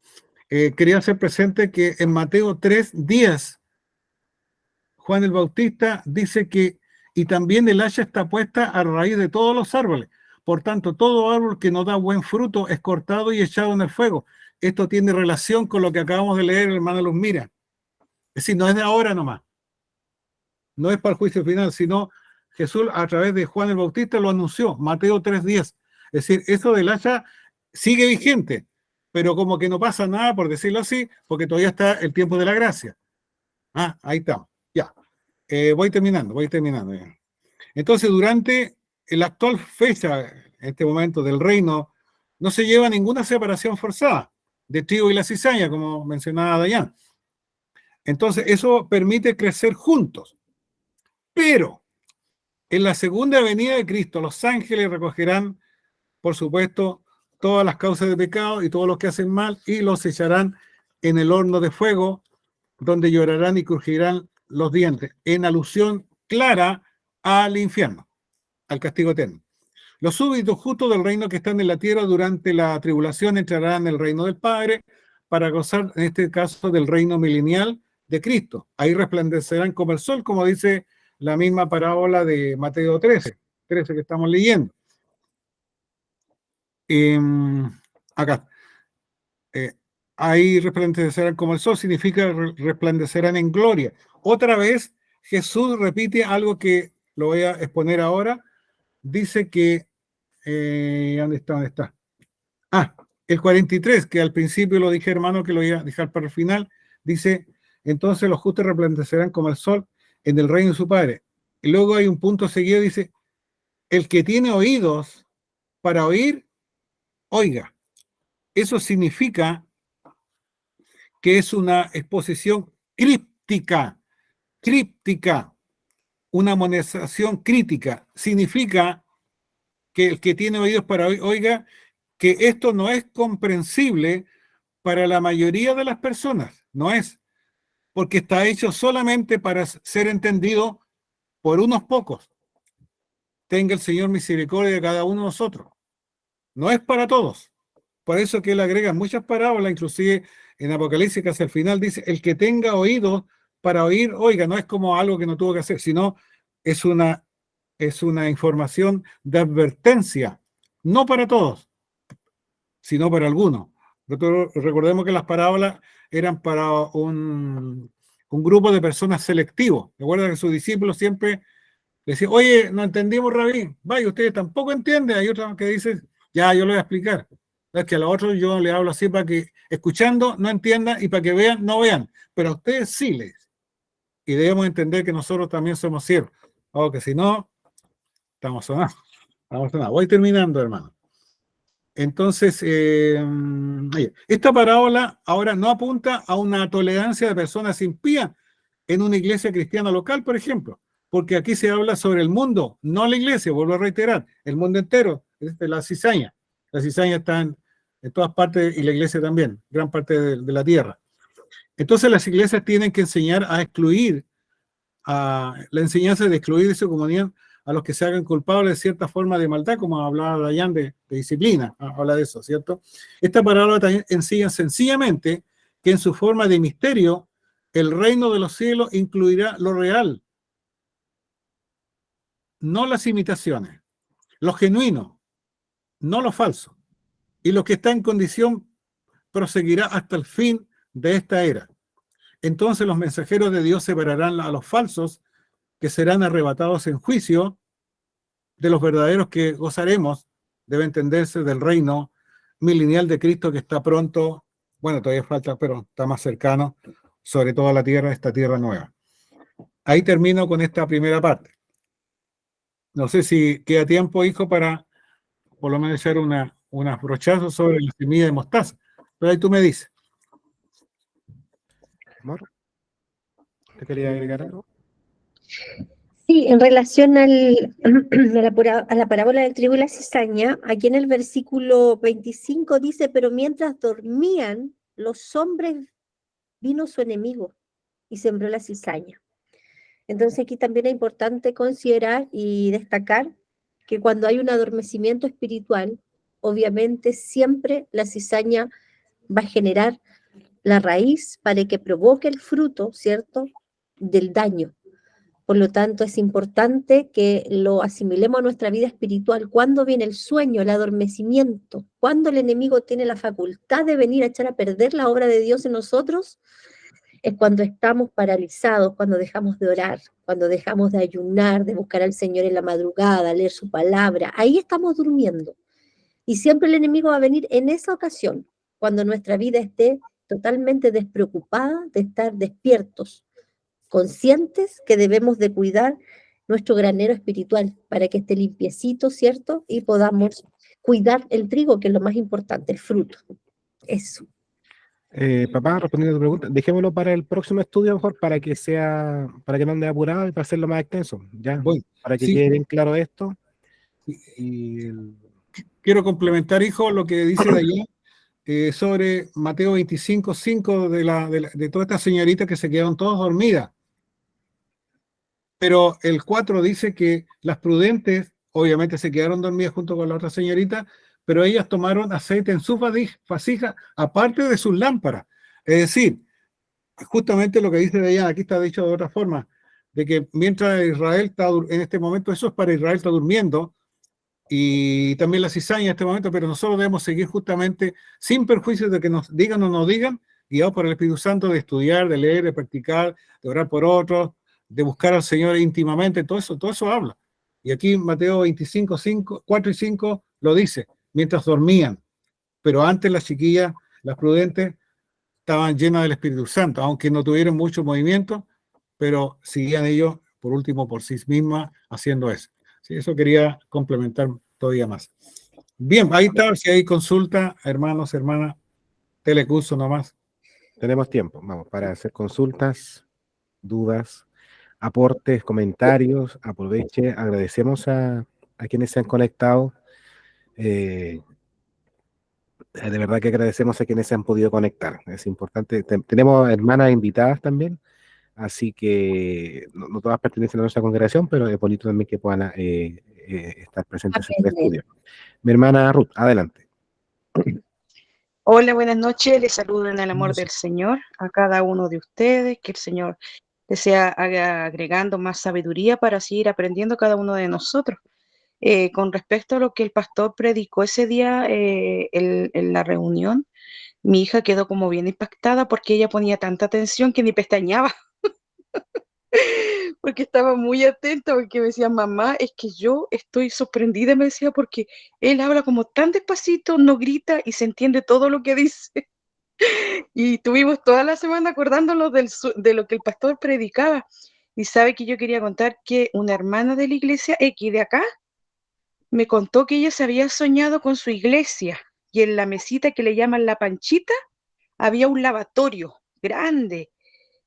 Quería hacer presente que en Mateo 3:10, Juan el Bautista dice que, y también el hacha está puesta a raíz de todos los árboles. Por tanto, todo árbol que no da buen fruto es cortado y echado en el fuego. Esto tiene relación con lo que acabamos de leer, hermana Luz, mira. Es decir, no es de ahora nomás. No es para el juicio final, sino Jesús a través de Juan el Bautista lo anunció, Mateo 3:10. Es decir, eso del hacha sigue vigente, pero como que no pasa nada, por decirlo así, porque todavía está el tiempo de la gracia. Ahí está, ya. Voy terminando ya. Entonces, durante la actual fecha, en este momento del reino, no se lleva ninguna separación forzada de trigo y la cizaña, como mencionaba Dayan. Entonces, eso permite crecer juntos. Pero en la segunda venida de Cristo, los ángeles recogerán, por supuesto, todas las causas de pecado y todos los que hacen mal, y los echarán en el horno de fuego, donde llorarán y crujirán los dientes, en alusión clara al infierno, al castigo eterno. Los súbditos justos del reino que están en la tierra durante la tribulación entrarán en el reino del Padre para gozar, en este caso, del reino milenial de Cristo. Ahí resplandecerán como el sol, como dice la misma parábola de Mateo 13 que estamos leyendo. Acá. Ahí resplandecerán como el sol, significa resplandecerán en gloria. Otra vez, Jesús repite algo que lo voy a exponer ahora. Dice que ¿Dónde está? ¿Dónde está? Ah, el 43, que al principio lo dije, hermano, que lo iba a dejar para el final, dice, entonces los justos resplandecerán como el sol en el reino de su Padre. Y luego hay un punto seguido, dice, el que tiene oídos para oír, oiga. Eso significa que es una exposición críptica, una amonestación crítica. Significa que el que tiene oídos para oír, oiga, que esto no es comprensible para la mayoría de las personas, no es, porque está hecho solamente para ser entendido por unos pocos. Tenga el Señor misericordia de cada uno de nosotros. No es para todos. Por eso que él agrega muchas parábolas, inclusive en Apocalipsis, que hacia el final dice, el que tenga oídos para oír, oiga, no es como algo que no tuvo que hacer, sino es una información de advertencia, no para todos, sino para algunos. Recordemos que las parábolas eran para un grupo de personas selectivo. Recuerda que sus discípulos siempre decían, oye, no entendimos, Rabí, vaya, ustedes tampoco entienden. Hay otros que dicen, ya, yo lo voy a explicar. Es que a los otros yo le hablo así para que, escuchando, no entiendan, y para que vean, no vean. Pero a ustedes sí les. Y debemos entender que nosotros también somos siervos. Aunque si no, estamos sonados. Voy terminando, hermano. Entonces, esta parábola ahora no apunta a una tolerancia de personas impías en una iglesia cristiana local, por ejemplo, porque aquí se habla sobre el mundo, no la iglesia, vuelvo a reiterar, el mundo entero, es de la cizaña. La cizaña está en todas partes y la iglesia también, gran parte de la tierra. Entonces las iglesias tienen que enseñar a excluir, a la enseñanza de excluir de su comunión a los que se hagan culpables de cierta forma de maldad, como hablaba Dayan de disciplina, habla de eso, ¿cierto? Esta parábola también enseña sencillamente que en su forma de misterio, el reino de los cielos incluirá lo real, no las imitaciones, lo genuino, no lo falso, y lo que está en condición proseguirá hasta el fin de esta era. Entonces los mensajeros de Dios separarán a los falsos, que serán arrebatados en juicio, de los verdaderos que gozaremos, debe entenderse, del reino milenial de Cristo que está pronto, bueno, todavía falta, pero está más cercano, sobre toda la tierra, esta tierra nueva. Ahí termino con esta primera parte. No sé si queda tiempo, hijo, para por lo menos echar unas brochazos sobre la semilla de mostaza, pero ahí tú me dices. Amor, ¿te quería agregar algo? Sí, en relación a la parábola del trigo y la cizaña, aquí en el versículo 25 dice, pero mientras dormían los hombres, vino su enemigo y sembró la cizaña. Entonces aquí también es importante considerar y destacar que cuando hay un adormecimiento espiritual, obviamente siempre la cizaña va a generar la raíz para que provoque el fruto, ¿cierto?, del daño. Por lo tanto, es importante que lo asimilemos a nuestra vida espiritual. Cuando viene el sueño, el adormecimiento, cuando el enemigo tiene la facultad de venir a echar a perder la obra de Dios en nosotros, es cuando estamos paralizados, cuando dejamos de orar, cuando dejamos de ayunar, de buscar al Señor en la madrugada, leer su palabra. Ahí estamos durmiendo. Y siempre el enemigo va a venir en esa ocasión, cuando nuestra vida esté totalmente despreocupada de estar despiertos, conscientes que debemos de cuidar nuestro granero espiritual para que esté limpiecito, ¿cierto? Y podamos cuidar el trigo, que es lo más importante, el fruto. Eso. Papá, respondiendo a tu pregunta, dejémoslo para el próximo estudio mejor, para que no ande apurado y para hacerlo más extenso, ¿ya? Bueno, para que sí. quede bien claro esto. Quiero complementar, hijo, lo que dice de allá sobre Mateo 25:5 de todas estas señoritas que se quedaron todas dormidas. Pero el 4 dice que las prudentes, obviamente se quedaron dormidas junto con la otra señorita, pero ellas tomaron aceite en su vasija, aparte de sus lámparas. Es decir, justamente lo que dice de allá, aquí está dicho de otra forma, de que mientras Israel está en este momento, eso es para Israel, está durmiendo, y también la cizaña en este momento, pero nosotros debemos seguir justamente sin perjuicio de que nos digan o no digan, guiados por el Espíritu Santo, de estudiar, de leer, de practicar, de orar por otros, de buscar al Señor íntimamente, todo eso habla. Y aquí Mateo 25:4 y 5 lo dice, mientras dormían. Pero antes las chiquillas, las prudentes, estaban llenas del Espíritu Santo, aunque no tuvieron mucho movimiento, pero seguían ellos, por último, por sí mismas, haciendo eso. Sí, eso quería complementar todavía más. Bien, ahí está, si hay consulta, hermanos, hermanas, telecurso nomás. Tenemos tiempo, vamos, para hacer consultas, dudas, aportes, comentarios. Aproveche, agradecemos a quienes se han conectado. De verdad que agradecemos a quienes se han podido conectar. Es importante. Tenemos hermanas invitadas también, así que no todas pertenecen a nuestra congregación, pero es bonito también que puedan estar presentes en el estudio. Mi hermana Ruth, adelante. Hola, buenas noches. Les saludo en el amor del Señor a cada uno de ustedes. Que el Señor les sea agregando más sabiduría para seguir aprendiendo cada uno de nosotros. Con respecto a lo que el pastor predicó ese día en la reunión, mi hija quedó como bien impactada porque ella ponía tanta atención que ni pestañeaba. Porque estaba muy atenta, porque me decía, mamá, es que yo estoy sorprendida, me decía, porque él habla como tan despacito, no grita y se entiende todo lo que dice. Y tuvimos toda la semana acordándonos de lo que el pastor predicaba. Y sabe que yo quería contar que una hermana de la iglesia X de acá me contó que ella se había soñado con su iglesia y en la mesita que le llaman la panchita había un lavatorio grande.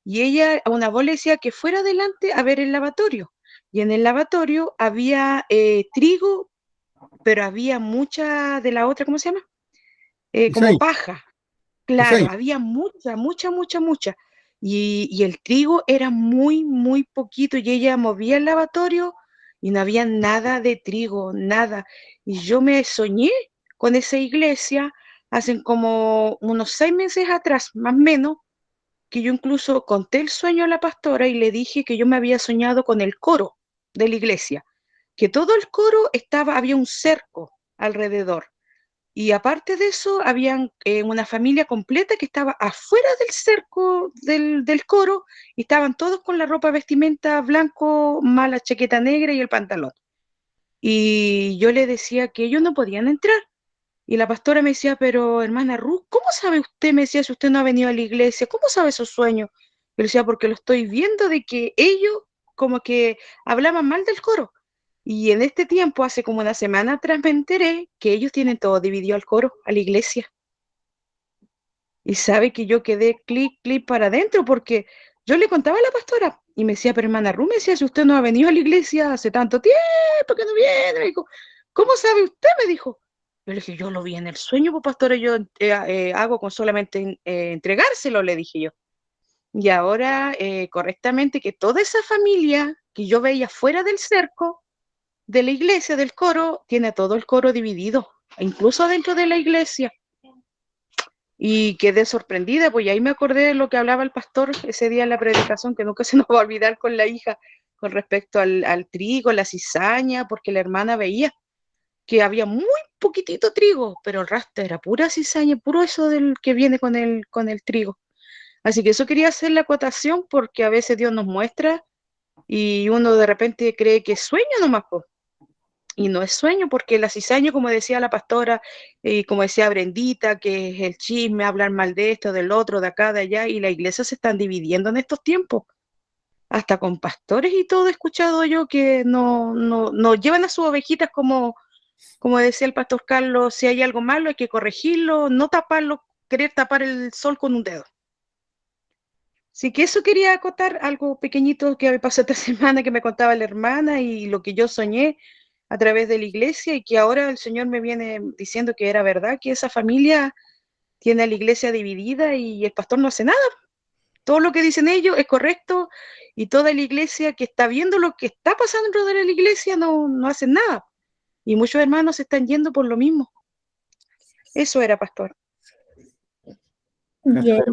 Y ella a una voz le decía que fuera adelante a ver el lavatorio. Y en el lavatorio había trigo, pero había mucha de la otra, ¿cómo se llama? Como paja. Claro, había mucha, mucha, mucha, mucha. Y el trigo era muy, muy poquito. Y ella movía el lavatorio y no había nada de trigo, nada. Y yo me soñé con esa iglesia hace como unos 6 meses atrás, más o menos, que yo incluso conté el sueño a la pastora y le dije que yo me había soñado con el coro de la iglesia, que todo el coro había un cerco alrededor. Y aparte de eso, habían una familia completa que estaba afuera del cerco del coro y estaban todos con la ropa vestimenta blanco, más la chaqueta negra y el pantalón. Y yo le decía que ellos no podían entrar. Y la pastora me decía, pero hermana Ruth, ¿cómo sabe usted? Me decía, si usted no ha venido a la iglesia, ¿cómo sabe esos sueños? Yo le decía, porque lo estoy viendo de que ellos como que hablaban mal del coro. Y en este tiempo, hace como una semana atrás, me enteré que ellos tienen todo dividido al coro, a la iglesia. Y sabe que yo quedé clic para adentro porque yo le contaba a la pastora y me decía, pero hermana Ruth, me decía, si usted no ha venido a la iglesia hace tanto tiempo que no viene, me dijo, ¿cómo sabe usted? Me dijo. Yo le dije, yo lo vi en el sueño, pues pastora, yo hago con solamente entregárselo, le dije yo. Y ahora, correctamente, que toda esa familia que yo veía fuera del cerco, de la iglesia, del coro, tiene todo el coro dividido, incluso dentro de la iglesia. Y quedé sorprendida, pues y ahí me acordé de lo que hablaba el pastor ese día en la predicación, que nunca se nos va a olvidar con la hija, con respecto al trigo, la cizaña, porque la hermana veía que había muy poquitito trigo, pero el resto era pura cizaña, puro eso del que viene con el trigo. Así que eso quería hacer la acotación, porque a veces Dios nos muestra y uno de repente cree que es sueño nomás, pues. Y no es sueño, porque la cizaña, como decía la pastora, y como decía Brendita, que es el chisme, hablar mal de esto, del otro, de acá, de allá, y la iglesia se están dividiendo en estos tiempos. Hasta con pastores y todo he escuchado yo que no llevan a sus ovejitas como decía el pastor Carlos, si hay algo malo hay que corregirlo, no taparlo, querer tapar el sol con un dedo. Así que eso quería acotar, algo pequeñito que me pasó esta semana, que me contaba la hermana y lo que yo soñé a través de la iglesia, y que ahora el Señor me viene diciendo que era verdad, que esa familia tiene a la iglesia dividida y el pastor no hace nada. Todo lo que dicen ellos es correcto y toda la iglesia que está viendo lo que está pasando dentro de la iglesia no hacen nada. Y muchos hermanos se están yendo por lo mismo. Eso era, pastor. Bien.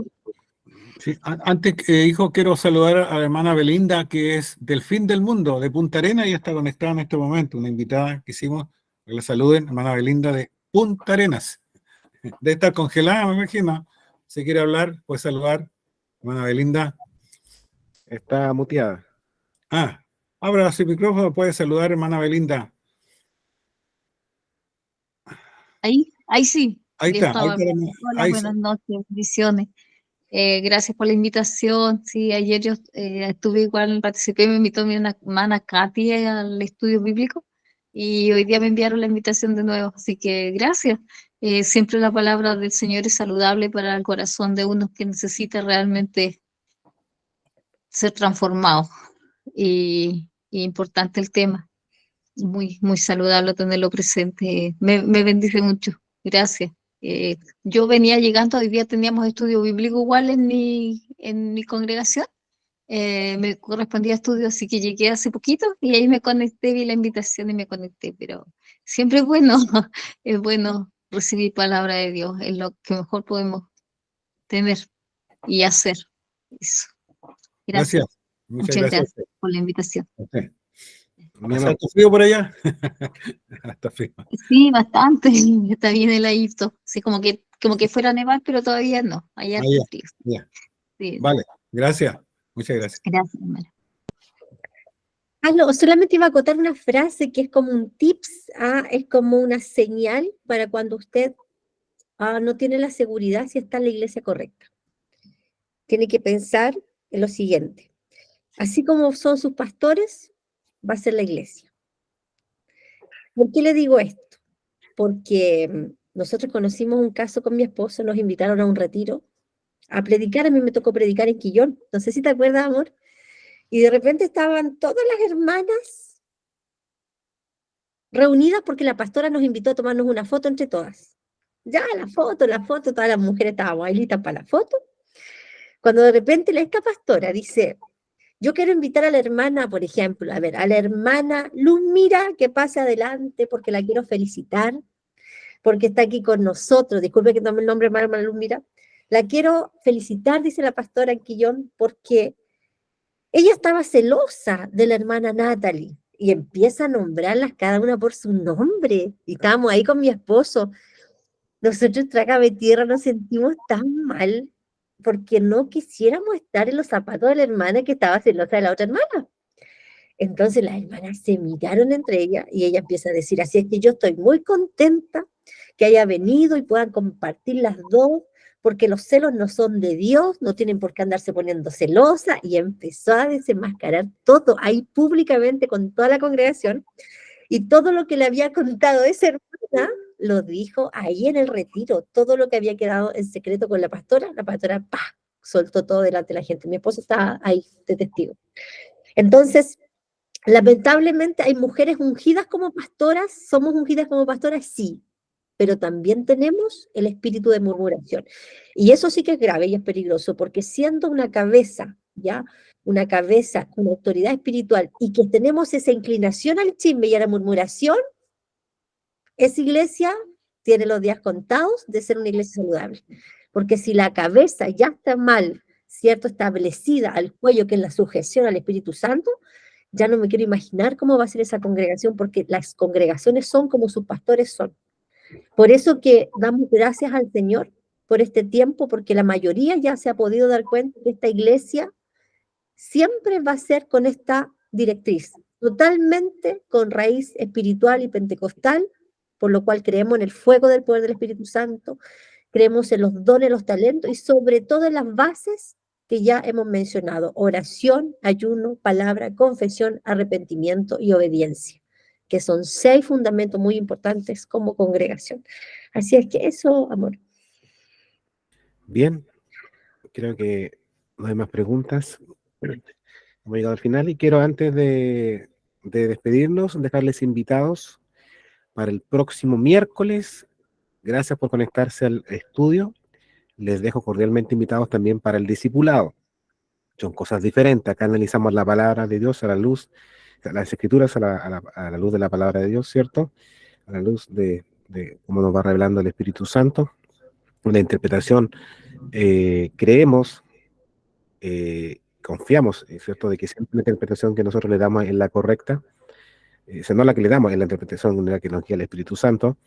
Sí, antes, hijo, quiero saludar a la hermana Belinda, que es del fin del mundo, de Punta Arenas, y está conectada en este momento, una invitada que hicimos, que la saluden, hermana Belinda de Punta Arenas. De estar congelada, me imagino. Si quiere hablar, puede saludar, hermana Belinda. Está muteada. Abra su micrófono, puede saludar, hermana Belinda. Ahí sí. Ahí Yo está, estaba. Hola, ahí sí. buenas noches, bendiciones. Gracias por la invitación. Sí, ayer yo estuve igual, participé, me invitó mi hermana Katy al estudio bíblico y hoy día me enviaron la invitación de nuevo. Así que gracias. Siempre la palabra del Señor es saludable para el corazón de uno que necesita realmente ser transformado. Y importante el tema. Muy, muy saludable tenerlo presente. Me bendice mucho. Gracias. Yo venía llegando, hoy día teníamos estudio bíblico igual en mi congregación. Me correspondía estudio, así que llegué hace poquito y ahí me conecté, vi la invitación y me conecté. Pero siempre es bueno, es bueno recibir palabra de Dios, es lo que mejor podemos tener y hacer. Eso. Gracias. Gracias. Muchas Muchas gracias. gracias por la invitación. Okay. Mi ¿Hace amor, harto frío por allá? Está frío. Sí, bastante. Está bien heladito. Sí, como que fuera a nevar, pero todavía no. Hay harto Ya, frío. ya. Sí, Vale, gracias. Muchas gracias. gracias, hermano. No, solamente iba a acotar una frase que es como un tips, es como una señal para cuando usted no tiene la seguridad si está en la iglesia correcta. Tiene que pensar en lo siguiente. Así como son sus pastores, va a ser la iglesia. ¿Por qué le digo esto? Porque nosotros conocimos un caso con mi esposo, nos invitaron a un retiro a predicar, a mí me tocó predicar en Quillón, no sé si te acuerdas, amor, y de repente estaban todas las hermanas reunidas porque la pastora nos invitó a tomarnos una foto entre todas. Ya, la foto, todas las mujeres estábamos ahí listas para la foto, cuando de repente esta pastora dice, yo quiero invitar a la hermana, por ejemplo, a la hermana Luz Mira que pase adelante porque la quiero felicitar, porque está aquí con nosotros, disculpe que tome el nombre mal, hermana Luz Mira, la quiero felicitar, dice la pastora en Quillón, porque ella estaba celosa de la hermana Natalie y empieza a nombrarlas cada una por su nombre. Y estábamos ahí con mi esposo. Nosotros, trágame tierra, nos sentimos tan mal porque no quisiéramos estar en los zapatos de la hermana que estaba celosa de la otra hermana. Entonces las hermanas se miraron entre ellas y ella empieza a decir, así es que yo estoy muy contenta que haya venido y puedan compartir las dos, porque los celos no son de Dios, no tienen por qué andarse poniendo celosa, y empezó a desenmascarar todo ahí públicamente con toda la congregación, y todo lo que le había contado esa hermana lo dijo ahí en el retiro, todo lo que había quedado en secreto con la pastora ¡pah!, soltó todo delante de la gente. Mi esposo estaba ahí de testigo. Entonces, lamentablemente hay mujeres ungidas como pastoras, somos ungidas como pastoras, sí, pero también tenemos el espíritu de murmuración. Y eso sí que es grave y es peligroso, porque siendo una cabeza, ¿ya? Una cabeza con autoridad espiritual y que tenemos esa inclinación al chisme y a la murmuración, esa iglesia tiene los días contados de ser una iglesia saludable. Porque si la cabeza ya está mal, ¿cierto? Establecida al cuello, que es la sujeción al Espíritu Santo, ya no me quiero imaginar cómo va a ser esa congregación, porque las congregaciones son como sus pastores son. Por eso que damos gracias al Señor por este tiempo, porque la mayoría ya se ha podido dar cuenta que esta iglesia siempre va a ser con esta directriz, totalmente con raíz espiritual y pentecostal, por lo cual creemos en el fuego del poder del Espíritu Santo, creemos en los dones, los talentos y sobre todo en las bases que ya hemos mencionado: oración, ayuno, palabra, confesión, arrepentimiento y obediencia, que son 6 fundamentos muy importantes como congregación. Así es que eso, amor. bien, creo que no hay más preguntas. Hemos llegado al final y quiero, antes de despedirnos, dejarles invitados para el próximo miércoles. Gracias por conectarse al estudio. Les dejo cordialmente invitados también para el discipulado. Son cosas diferentes. Acá analizamos la palabra de Dios a la luz, las escrituras a la luz de la palabra de Dios, ¿cierto? A la luz de cómo nos va revelando el Espíritu Santo. Una interpretación, creemos, confiamos, ¿cierto?, de que siempre la interpretación que nosotros le damos es la correcta. No la que le damos, es la interpretación en la que nos guía el Espíritu Santo.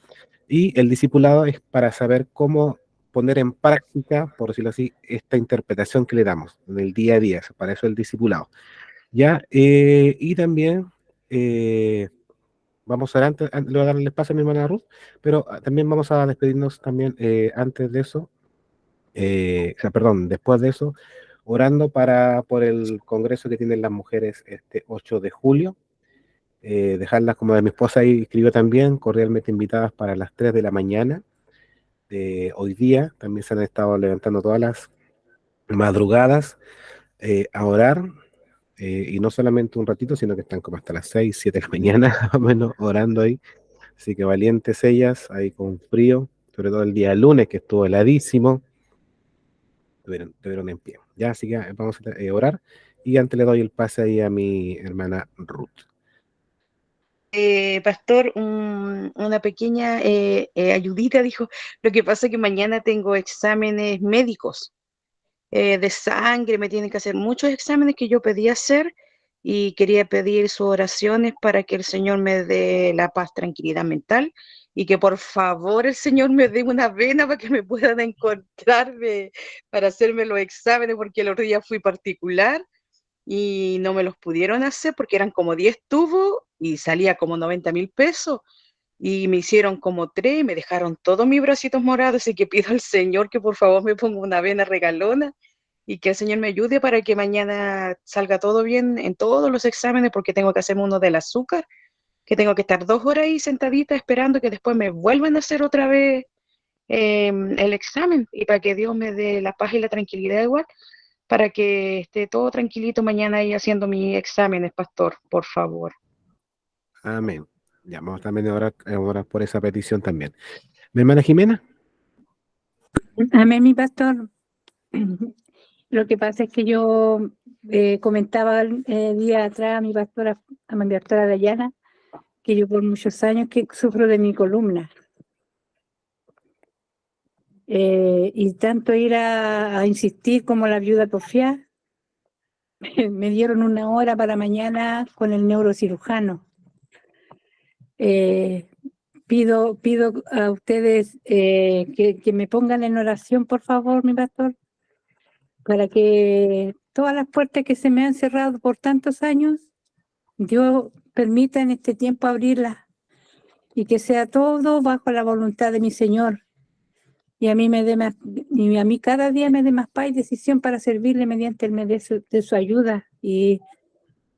Y el discipulado es para saber cómo poner en práctica, por decirlo así, esta interpretación que le damos en el día a día. Para eso el discipulado. ¿Ya? Y también vamos a antes, le voy a dar el espacio a mi hermana Ruth, pero también vamos a despedirnos también antes de eso, o sea, perdón, después de eso, orando por el congreso que tienen las mujeres este 8 de julio. Dejarlas, como de mi esposa ahí escribió también, cordialmente invitadas para las 3 de la mañana de hoy día. También se han estado levantando todas las madrugadas a orar, y no solamente un ratito, sino que están como hasta las 6, 7 de la mañana, más o menos, orando ahí. Así que valientes ellas, ahí con frío, sobre todo el día lunes, que estuvo heladísimo, estuvieron en pie. Ya, así que vamos a orar, y antes le doy el pase ahí a mi hermana Ruth. Pastor, una pequeña ayudita, dijo. Lo que pasa es que mañana tengo exámenes médicos de sangre, me tienen que hacer muchos exámenes que yo pedí hacer y quería pedir sus oraciones para que el Señor me dé la paz, tranquilidad mental y que por favor el Señor me dé una vena para que me puedan encontrarme para hacerme los exámenes, porque el otro día fui particular y no me los pudieron hacer porque eran como 10 tubos y salía como 90.000 pesos y me hicieron como 3 y me dejaron todos mis bracitos morados, así que pido al Señor que por favor me ponga una vena regalona y que el Señor me ayude para que mañana salga todo bien en todos los exámenes, porque tengo que hacerme uno del azúcar, que tengo que estar 2 horas ahí sentadita esperando que después me vuelvan a hacer otra vez el examen, y para que Dios me dé la paz y la tranquilidad igual, para que esté todo tranquilito mañana ahí haciendo mis exámenes, pastor, por favor. Amén. Ya, vamos también a orar por esa petición también. Mi hermana Jimena. Amén, mi pastor. Lo que pasa es que yo comentaba el día atrás a mi pastora Dayana, que yo por muchos años que sufro de mi columna. Y tanto ir a insistir como la viuda porfiada, me dieron una hora para mañana con el neurocirujano. Pido a ustedes que me pongan en oración, por favor, mi pastor, para que todas las puertas que se me han cerrado por tantos años, Dios permita en este tiempo abrirlas y que sea todo bajo la voluntad de mi Señor. Y a mí cada día me dé más paz y decisión para servirle mediante el medio de su ayuda. Y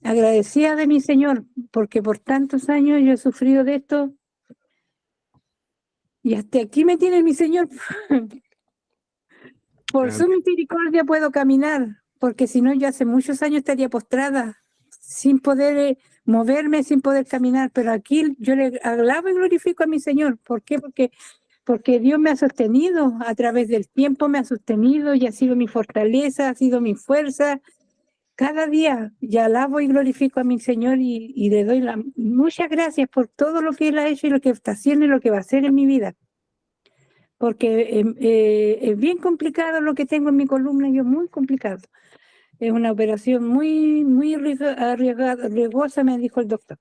agradecida de mi Señor, porque por tantos años yo he sufrido de esto. Y hasta aquí me tiene mi Señor. Por su misericordia puedo caminar, porque si no, yo hace muchos años estaría postrada, sin poder moverme, sin poder caminar. Pero aquí yo le alabo y glorifico a mi Señor. ¿Por qué? Porque Dios me ha sostenido, a través del tiempo me ha sostenido y ha sido mi fortaleza, ha sido mi fuerza. Cada día ya alabo y glorifico a mi Señor y le doy muchas gracias por todo lo que Él ha hecho y lo que está haciendo y lo que va a hacer en mi vida. Porque es bien complicado lo que tengo en mi columna, muy complicado. Es una operación muy riesgosa, me dijo el doctor.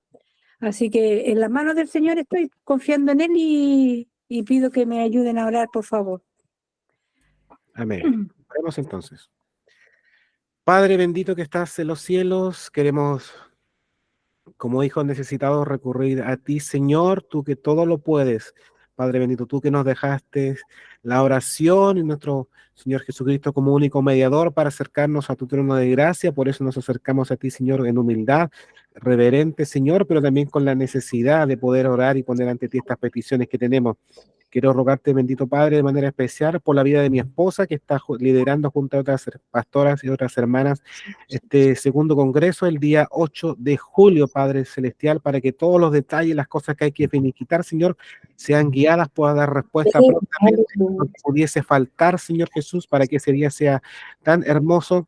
Así que en las manos del Señor estoy confiando en Él y pido que me ayuden a orar, por favor. Amén. Oremos entonces. Padre bendito que estás en los cielos, queremos, como hijos necesitados, recurrir a ti, Señor, tú que todo lo puedes. Padre bendito, tú que nos dejaste la oración y nuestro Señor Jesucristo como único mediador para acercarnos a tu trono de gracia. Por eso nos acercamos a ti, Señor, en humildad, reverente, Señor, pero también con la necesidad de poder orar y poner ante ti estas peticiones que tenemos. Quiero rogarte, bendito Padre, de manera especial por la vida de mi esposa, que está liderando junto a otras pastoras y otras hermanas este segundo congreso el día 8 de julio, Padre Celestial, para que todos los detalles, las cosas que hay que finiquitar, Señor, sean guiadas, pueda dar respuesta prontamente, no pudiese faltar, Señor Jesús, para que ese día sea tan hermoso,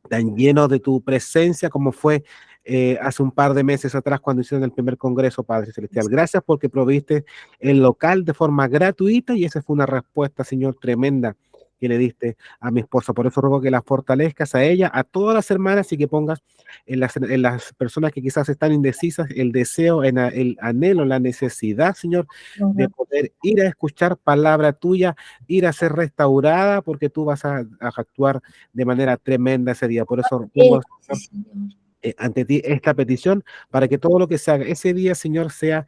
tan lleno de tu presencia como fue hace un par de meses atrás cuando hicieron el primer congreso, Padre Celestial. Gracias porque proviste el local de forma gratuita y esa fue una respuesta, Señor, tremenda que le diste a mi esposa. Por eso ruego que la fortalezcas a ella, a todas las hermanas, y que pongas en las personas que quizás están indecisas el deseo, el anhelo, la necesidad, Señor, de poder ir a escuchar palabra tuya, ir a ser restaurada, porque tú vas a actuar de manera tremenda ese día. Por eso pongo ante ti esta petición para que todo lo que se haga ese día, Señor, sea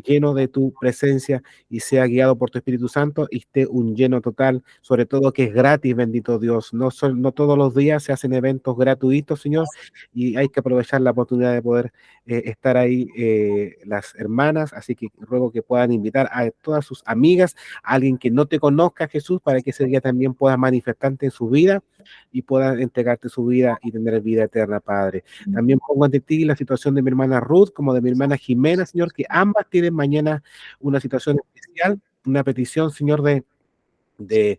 lleno de tu presencia y sea guiado por tu Espíritu Santo y esté un lleno total, sobre todo que es gratis, bendito Dios. No todos los días se hacen eventos gratuitos, Señor, y hay que aprovechar la oportunidad de poder estar ahí las hermanas, así que ruego que puedan invitar a todas sus amigas, a alguien que no te conozca, Jesús, para que ese día también pueda manifestarte en su vida y puedan entregarte su vida y tener vida eterna, Padre. También pongo ante ti la situación de mi hermana Ruth como de mi hermana Jimena, Señor, que ambas tienen mañana una situación especial, una petición, Señor, de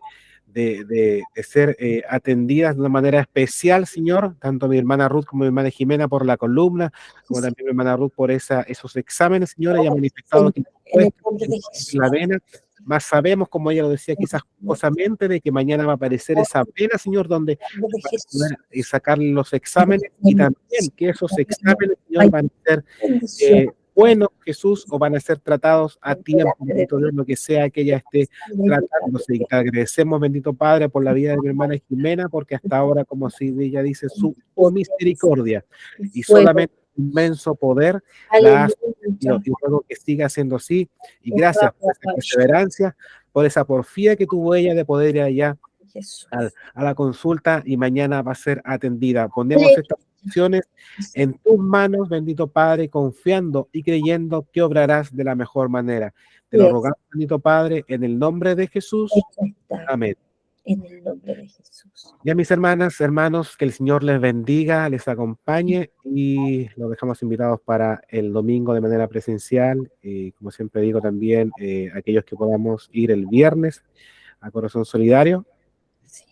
ser atendidas de una manera especial, Señor, tanto mi hermana Ruth como mi hermana Jimena por la columna, como también mi hermana Ruth por esos exámenes, Señor, ella ha manifestado que la vena, más sabemos, como ella lo decía, quizás jocosamente, de que mañana va a aparecer esa vena, Señor, donde va a poder sacarle los exámenes y también que esos exámenes, Señor, van a ser buenos, Jesús, o van a ser tratados a tiempo, bendito Dios, lo que sea que ella esté tratándose. Y te agradecemos, bendito Padre, por la vida de mi hermana Jimena, porque hasta ahora, como si ella dice, su misericordia y solamente inmenso poder la hace, y luego que siga siendo así, y gracias por esa perseverancia, por esa porfía que tuvo ella de poder ir allá a la consulta y mañana va a ser atendida. Ponemos estas peticiones en tus manos, bendito Padre, confiando y creyendo que obrarás de la mejor manera. Te lo rogamos, bendito Padre, en el nombre de Jesús. Amén. En el nombre de Jesús. Ya mis hermanas, hermanos, que el Señor les bendiga, les acompañe y los dejamos invitados para el domingo de manera presencial. Y como siempre digo también, aquellos que podamos ir el viernes a Corazón Solidario,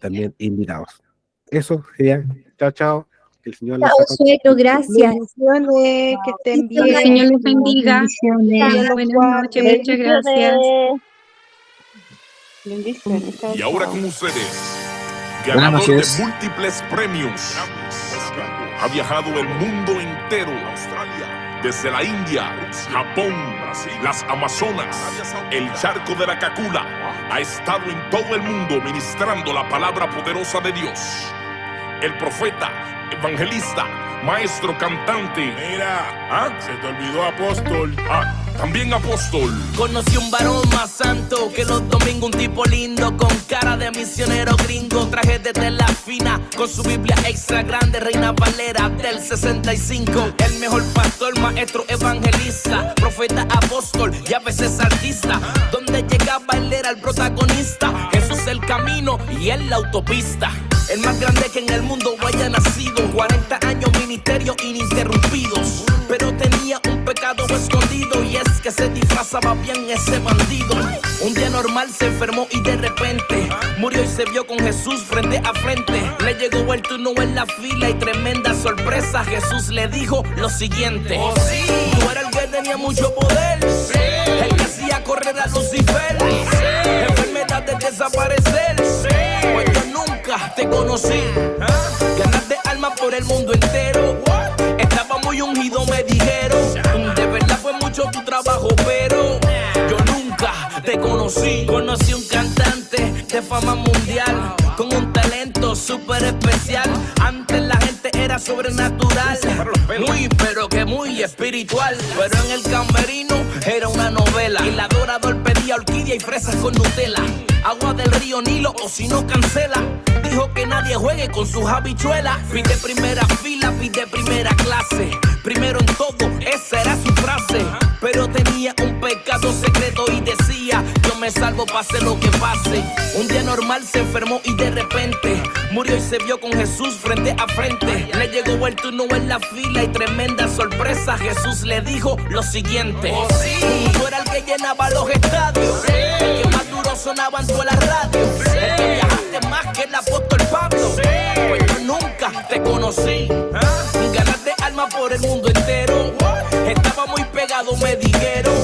también invitados. Eso sería. Chao, chao. Que el Señor les acompañe. Suegro, gracias. Bendiciones, que estén Que el bien. Señor les bendiga. Bendiciones. Buenas noches, muchas gracias. Bendiciones. Chao, Y ahora chao. con ustedes, Buenas ganador de noches. múltiples premios. Ha viajado el mundo entero. Desde la India, Japón, las Amazonas, el charco de la Cacula. Ha estado en todo el mundo ministrando la palabra poderosa de Dios. El profeta, evangelista, maestro, cantante. Mira, se te olvidó apóstol. También apóstol. Conocí un varón más santo que los domingos, un tipo lindo con cara de misionero gringo, traje de tela fina con su Biblia extra grande, Reina Valera del 65. El mejor pastor, maestro, evangelista, profeta, apóstol y a veces artista. Donde llegaba él era el protagonista. Jesús el camino y él la autopista. El más grande que en el mundo haya nacido. 40 años ministerio ininterrumpidos. Pero tenía un pecado escondido y es que se disfrazaba bien ese bandido. Un día normal se enfermó y de repente murió y se vio con Jesús frente a frente. Le llegó el turno en la fila y tremenda sorpresa. Jesús le dijo lo siguiente: oh, sí, tú eras el que tenía mucho poder, sí, el que hacía correr a Lucifer, sí, enfermedades desaparecer, sí, pues yo nunca te conocí. Ganaste alma por el mundo entero. Estaba muy ungido, me dijeron. De verdad fue mucho tu trabajo, pero yo nunca te conocí. Conocí un cantante de fama mundial con un talento súper especial. Antes la gente era sobrenatural, muy pero que muy espiritual. Pero en el camerino era una novela y el adorador pedía orquídea y fresas con Nutella. Agua del río Nilo o si no cancela. Dijo que nadie juegue con sus habichuelas. Pide primera fila, pide primera clase. Primero en todo, esa era su frase. Pero tenía un pecado secreto y decía: yo me salvo pase lo que pase. Un día normal se enfermó y de repente murió y se vio con Jesús frente a frente. Le llegó el turno en la fila y tremenda sorpresa. Jesús le dijo lo siguiente: oh, sí, tú eras el que llenaba los estadios, sí, el que más duro sonaba en todas las radios, sí, el que viajaste más que el apóstol Pablo, sí, pues yo nunca te conocí. Ganaste alma por el mundo entero. Estaba muy pegado, me dijeron.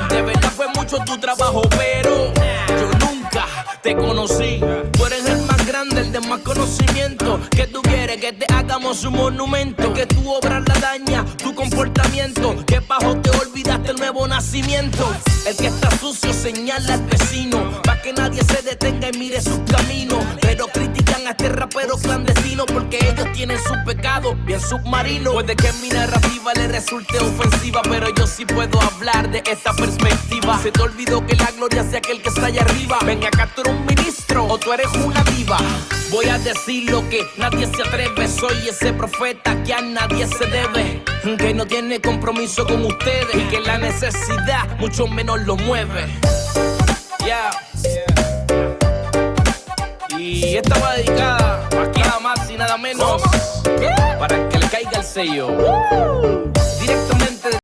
De verdad fue mucho tu trabajo, pero yo nunca te conocí. Tú eres el más grande, el de más conocimiento. Que tú quieres que te haga hagamos un monumento. Es que tu obra la daña, tu comportamiento. Que bajo te olvidaste el nuevo nacimiento. El que está sucio señala al vecino, pa' que nadie se detenga y mire sus caminos. Pero critican a este rapero clandestino porque ellos tienen su pecado bien submarino. Puede que mi narrativa le resulte ofensiva, pero yo sí puedo hablar de esta perspectiva. Se te olvidó que la gloria sea aquel que está allá arriba. Ven acá, tú eres un ministro o tú eres una diva. Voy a decir lo que nadie se atreve. Soy ese profeta que a nadie se debe, que no tiene compromiso con ustedes y que la necesidad mucho menos lo mueve. Yeah. Y esta va dedicada aquí nada más y nada menos para que le caiga el sello directamente